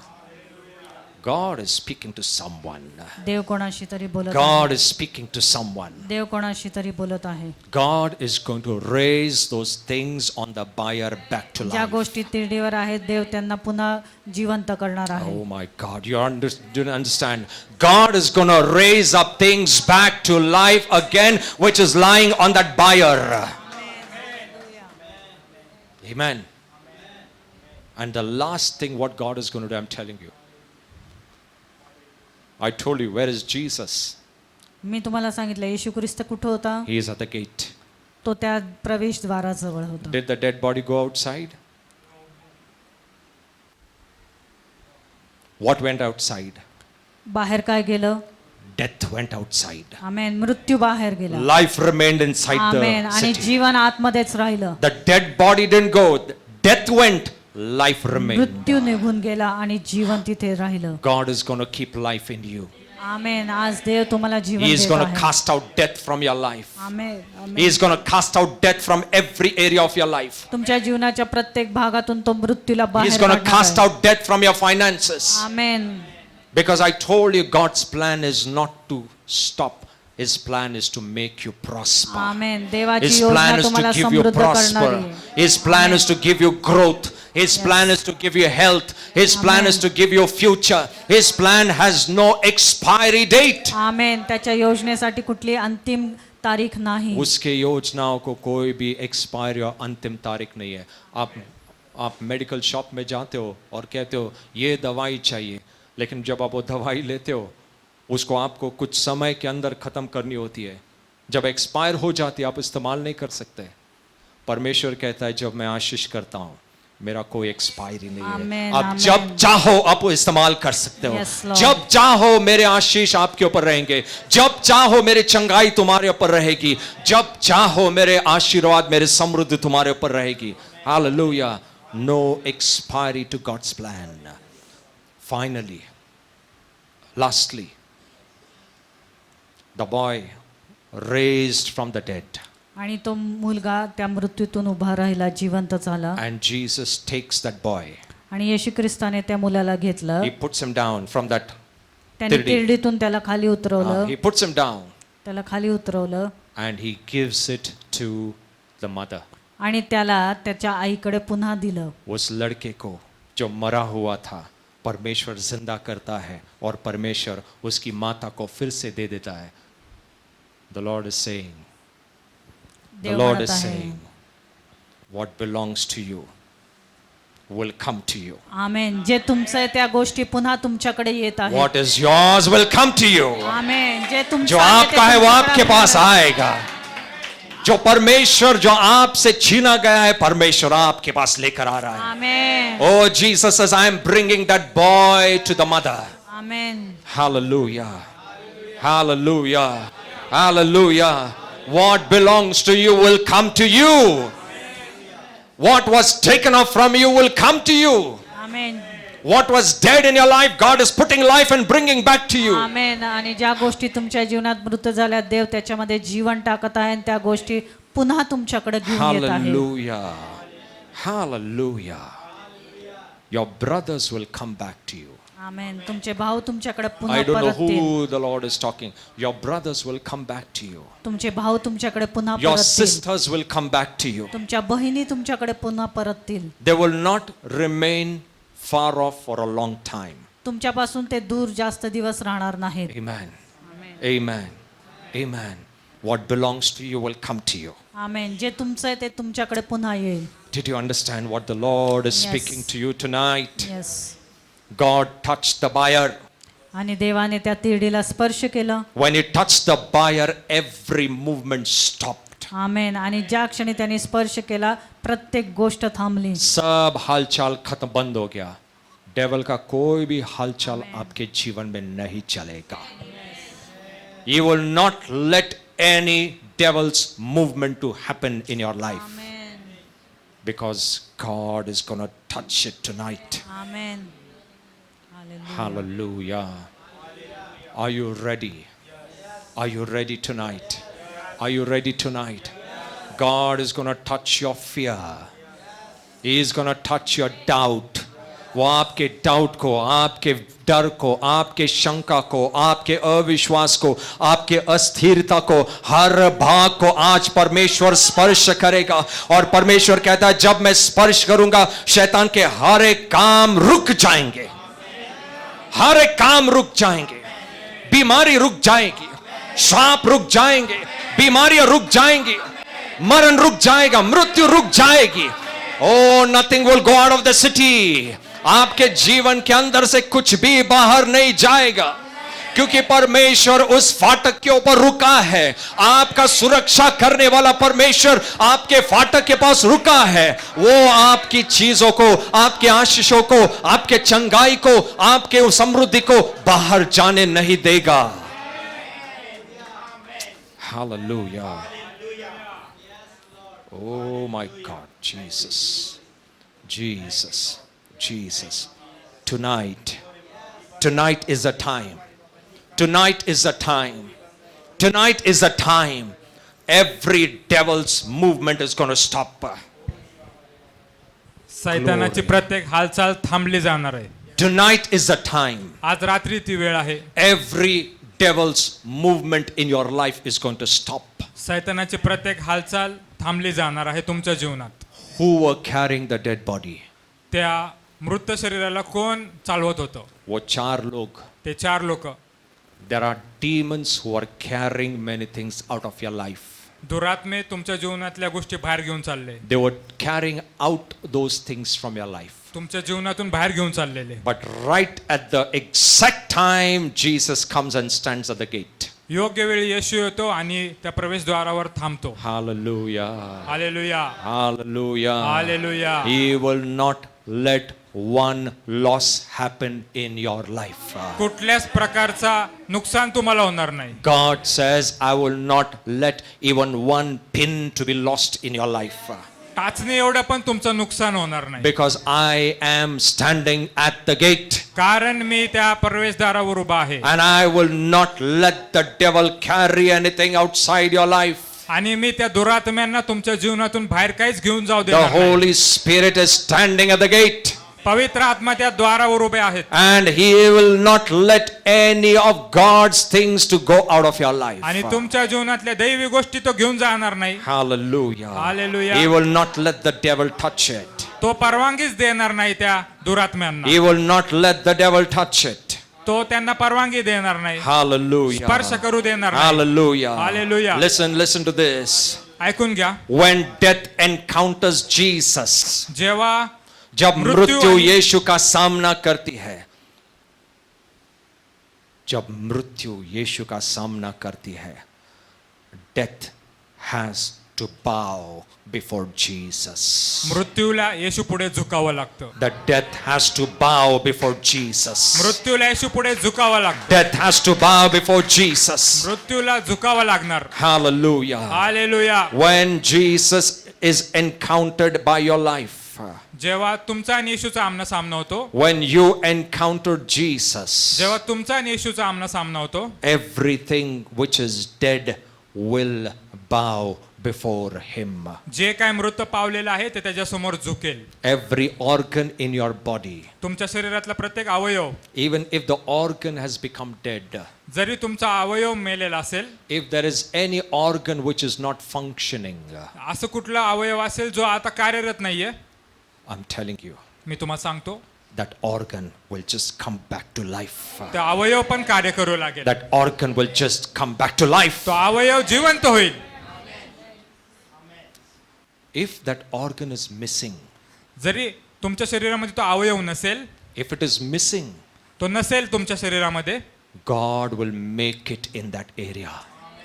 God is speaking to someone. देव कोणाशी तरी बोलत आहे. God is speaking to someone. देव कोणाशी तरी बोलत आहे. God is going to raise those things on the bier back to ज्या life. गोष्टी तिरडीवर आहेत देव त्यांना पुन्हा जिवंत करणार आहे. Oh my God, you didn't understand. God is going to raise up things back to life again, which is lying on that bier. Amen. And the last thing what God is going to do, I'm telling you. I told you, where is Jesus? मी तुम्हाला सांगितलं येशू ख्रिस्त कुठं होता? He is at the gate. तो त्या प्रवेशद्वाराजवळ होता. Did the dead body go outside? What went outside? बाहेर काय गेलं? Death went outside. आमेन. मृत्यू बाहेर गेला. Life remained inside amen. the आणि city. जीवन आतमध्येच राहिलं. The dead body didn't go. Death went. Life remained. मृत्यू निघून गेला आणि जीवन तिथे राहिलं. God is going to keep life in you. आमेन. आज देव तुम्हाला जीवन He is देत going to आहे. cast out death from your life. Amen. He amen. is going to cast out death from every area of your life. तुमच्या जीवनाच्या प्रत्येक भागातून तो मृत्यूला He is बाहेर going to काढणार cast आहे. out death from your finances. Amen. Because I told you, God's plan is not to stop. His plan is to make you prosper. आमेन. देवाची His योजना plan is to तुम्हाला give you समृद्ध prosper. करणारी आहे. His plan is to give you growth. His plan is to give you health. His plan is to give you future. His plan has no expiry date. आमेन. त्याच्या योजनेसाठी कुठली अंतिम तारीख नाही. उसके योजनाओं को कोई भी एक्सपायर या अंतिम तारीख नहीं है. आप मेडिकल शॉप में जाते हो और कहते हो ये दवाई चाहिए, लेकिन जब आप वो दवाई लेते हो उसको आपको कुछ समय के अंदर ख़त्म करनी होती है. जब एक्सपायर हो जाती है आप इस्तेमाल नहीं कर सकते. परमेश्वर कहता है जब मैं आशीष करता हूँ मेरा कोई एक्सपायरी नहीं है. Amen, आप amen. जब चाहो आप वो इस्तेमाल कर सकते हो. Yes, Lord. जब चाहो मेरे आशीष आपके ऊपर रहेंगे. जब चाहो मेरे चंगाई तुम्हारे ऊपर रहेगी. जब चाहो मेरे आशीर्वाद, मेरे समृद्धि तुम्हारे ऊपर रहेगी. Hallelujah. No expiry to God's plan. Finally, lastly, the boy raised from the dead. आणि तो मुलगा त्या मृत्यूतून उभा राहिला, जिवंत झाला. And Jesus takes that boy. आणि येशू ख्रिस्ताने त्या मुलाला घेतलं. He puts him down from that. त्याने तिरडी. तिरडीतून त्याला खाली उतरवलं. He puts him down त्याला खाली उतरवलं and he gives it to the mother. आणि त्याला त्याच्या आईकडे पुन्हा दिलं. उस लड़के को जो मरा हुआ था परमेश्वर जिंदा करता है और परमेश्वर उसकी माता को फिर से दे देता है. The Lord is saying, the Dev Lord म्हणत is आहे, saying, what belongs to you, will come to you. आमेन. जे तुमचं आहे त्या गोष्टी पुन्हा तुमच्याकडे येत आहेत. What is yours will come to you. आमेन. जे तुमचं जो आहे ते आपका है वो तुमच्याकडे आपके पास येणार. आएगा. जो परमेश्वर जो आपसे छीना गया है परमेश्वर आपके पास लेकर आ रहा है. आमेन. Oh, Jesus says, I am bringing that boy to the mother. Amen. Hallelujah. Hallelujah. Hallelujah. What belongs to you will come to you. What was taken off from you will come to you. Amen. What was dead in your life, God is putting life and bringing back to you. आमेन. आणि ज्या गोष्टी तुमच्या जीवनात मृत झाल्या देव त्याच्यामध्ये जीवन टाकत आहे आणि त्या गोष्टी पुन्हा तुमच्याकडे घेऊन येत आहे. Hallelujah. Hallelujah. Your brothers will come back to you. आमेन. तुमचे भाऊ तुमच्याकडे पुन्हा I don't know परततील. who the Lord is talking. Your brothers will come back to you. तुमचे भाऊ तुमच्याकडे पुन्हा Your परततील. sisters will come back to you. तुमच्या बहिणी तुमच्याकडे पुन्हा परततील. They will not remain far off for a long time. तुमच्यापासून ते दूर जास्त दिवस राहणार नाहीत. Amen. Amen. Amen. What belongs to you will come to you. आमेन. जे तुमचं आहे ते तुमच्याकडे पुन्हा येईल. Did you understand what the Lord is Yes. speaking to you tonight? Yes. God touched the buyer. आणि देवाने त्या तिरडीला स्पर्श केलं. When he touched the buyer, every movement stopped. आमेन. आणि ज्या क्षणी त्यांनी स्पर्श केला प्रत्येक गोष्ट थांबली. सब हालचाल खत्म बंद हो गया. डेविल का कोई भी हालचाल आपके जीवन में नहीं चलेगा. You will not let any devil's movement to happen in your life amen. because God is going to touch it tonight. Amen. Hallelujah. Hallelujah. Are you ready? Are you ready tonight? Are you ready tonight? God is going to touch your fear. He is going to touch your doubt. वो आपके doubt को, आपके डर को, आपके शंका को, आपके अविश्वास को, आपके अस्थिरता को, हर भाग को आज परमेश्वर स्पर्श करेगा. और परमेश्वर कहता है जब मैं स्पर्श करूंगा शैतान के हर एक काम रुक जाएंगे. हर एक काम रुक जाएंगे. बीमारी रुक जाएगी, श्राप रुक जाएंगे, बीमारियां रुक जाएंगी, मरण रुक जाएगा, मृत्यु रुक जाएगी. Oh, nothing will go out of the city. आपके जीवन के अंदर से कुछ भी बाहर नहीं जाएगा क्योंकि परमेश्वर उस फाटक के ऊपर रुका है. आपका सुरक्षा करने वाला परमेश्वर आपके फाटक के पास रुका है. वो आपकी चीजों को, आपके आशीषों को, आपके चंगाई को, आपके समृद्धि को बाहर जाने नहीं देगा. Hallelujah. Oh my God, Jesus. Jesus. Jesus. Tonight is the time. Tonight is the time. Tonight is the time. Every devil's movement is going to stop. सैतानाची प्रत्येक हालचाल थांबली जाणार आहे. Tonight is the time. आज रात्री ती वेळ आहे. Every devil's movement in your life is going to stop. सैतानाची प्रत्येक हालचाल थांबली जाणार आहे तुमच्या जीवनात. Who were carrying the dead body? त्या मृत शरीराला कोण चालवत होतं? वो चार लोग. ते 4 लोक. There are demons who are carrying many things out of your life. दुरात्मे तुमच्या जीवनातल्या गोष्टी बाहेर घेऊन चालले. They were carrying out those things from your life. तुमच्या जीवनातून बाहेर घेऊन चाललेले. But right at the exact time Jesus comes and stands at the gate. योग्य वेळी येशू येतो आणि त्या प्रवेशद्वारावर थांबतो. Hallelujah. Hallelujah. Hallelujah. Hallelujah. He will not let one loss happen in your life. कुठल्याच प्रकारचा नुकसान तुम्हाला होणार नाही. God says, I will not let even one pin to be lost in your life. टाचणी एवढं पण तुमचं नुकसान होणार नाही. Because I am standing at the gate. कारण मी त्या प्रवेशद्वारावर उभा आहे. And I will not let the devil carry anything outside your life. आणि मी त्या दुरात्म्यांना तुमच्या जीवनातून बाहेर काहीच घेऊन जाऊ The देणार नाही. Holy Spirit is standing at the gate. पवित्र आत्मा त्या द्वारावर उभे आहेत. And He will not let any of God's things to go out of your life. आणि तुमच्या जीवनातल्या दैवी गोष्टी तो घेऊन जाणार नाही. Hallelujah. Hallelujah. He will not let the devil touch it. तो परवानगीच देणार नाही त्या दुरात्म्यांना. He will not let the devil touch it. तो त्यांना परवानगी देणार नाही. Hallelujah. स्पर्श करू देणार नाही. Hallelujah. Hallelujah. Listen to this. ऐकून घ्या. When death encounters Jesus, जेव्हा जब मृत्यु आणि- यीशु का सामना करती है, जब मृत्यु यीशु का सामना करती है, death has to bow before Jesus. मृत्यूला येशू पुढे झुकावं लागतं. The death has to bow before Jesus. मृत्यूला येशू पुढे झुकावं लागतं. Death has to bow before Jesus. मृत्यूला झुकावं लागणार. Hallelujah. Hallelujah. When Jesus is encountered by your life, जेव्हा तुमचा आणि येशूचा आमना सामना होतो, when you encounter Jesus, जेव्हा तुमचा आणि येशूचा आमना सामना होतो, everything which is dead will bow before him. जे काय मृत पावलेलं आहे ते त्याच्या समोर झुकेल. Every organ in your body, तुमच्या शरीरातला प्रत्येक अवयव, even if the organ has become dead, जरी तुमचा अवयव मेलेला असेल, if there is any organ which is not functioning, असं कुठला अवयव असेल जो आता कार्यरत नाहीये, I'm telling you, मी तुम्हाला सांगतो that organ will just come back to life. ते अवयव पण कार्य करू लागेल. That organ will just come back to life. तो अवयव जिवंत होईल. If that organ is missing, जरी तुमच्या शरीरामध्ये तो अवयव नसेल, if it is missing, तो नसेल तुमच्या शरीरामध्ये, God will make it in that area.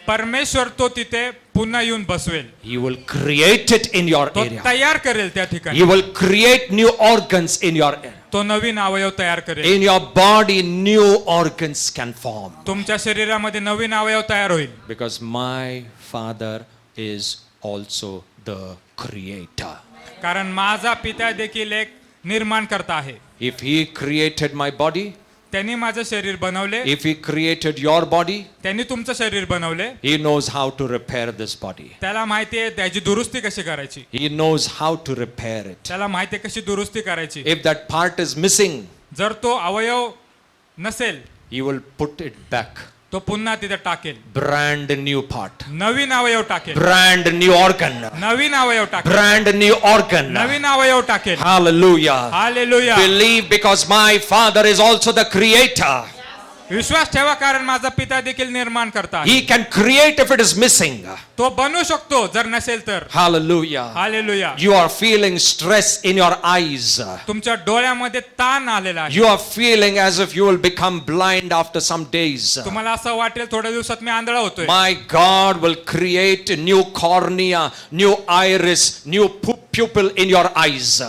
परमेश्वर तो तिथे पुन्हा येऊन बसवेल. He will create it in your तो area. तयार करेल त्या ठिकाणी. He will create new organs in your area. तो नवीन अवयव तयार करेल. In your body, new organs can form. तुमच्या शरीरामध्ये नवीन अवयव तयार होईल. Because my Father is also the creator. कारण माझा पिता देखील एक निर्माण करता आहे. If He created my body, त्यांनी माझं शरीर बनवले, if He created your body, त्यांनी तुमचं शरीर बनवले, He knows how to repair this body. त्याला माहिती आहे त्याची दुरुस्ती कशी करायची. He knows how to repair it. त्याला माहिती आहे कशी दुरुस्ती करायची. If that part is missing, जर तो अवयव नसेल, He will put it back. तो पुन्हा तिथे टाकेल. Brand new part. नवीन अवयव टाकेल. Brand new organ. नवीन अवयव टाकेल. Brand new organ. नवीन अवयव टाकेल. Hallelujah. Hallelujah. Believe because my Father is also the creator. विश्वास ठेवा कारण माझा पिता देखील निर्माण करता आहे. He can create if it is missing. तो बनवू शकतो जर नसेल तर. Hallelujah. Hallelujah. You are feeling stress in your eyes. तुमच्या डोळ्यामध्ये ताण आलेला आहे. You are feeling as if you will become blind after some days. तुम्हाला असं वाटेल थोड्या दिवसात मी आंधळा होतोय. My God will create a new cornea, new iris, new pupil in your eyes.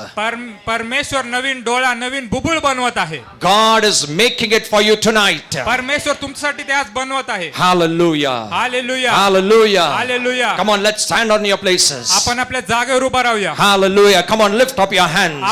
परमेश्वर नवीन डोळा, नवीन बुबुळ बनवत आहे. God is making it for you tonight. परमेश्वर तुमच्यासाठी ते आज बनवत आहे. Hallelujah. Hallelujah. Hallelujah. Hallelujah. Come on, let's stand on your places. आपण आपल्या जागेवर उभा राहूया. Hallelujah. Come on, lift up your hands.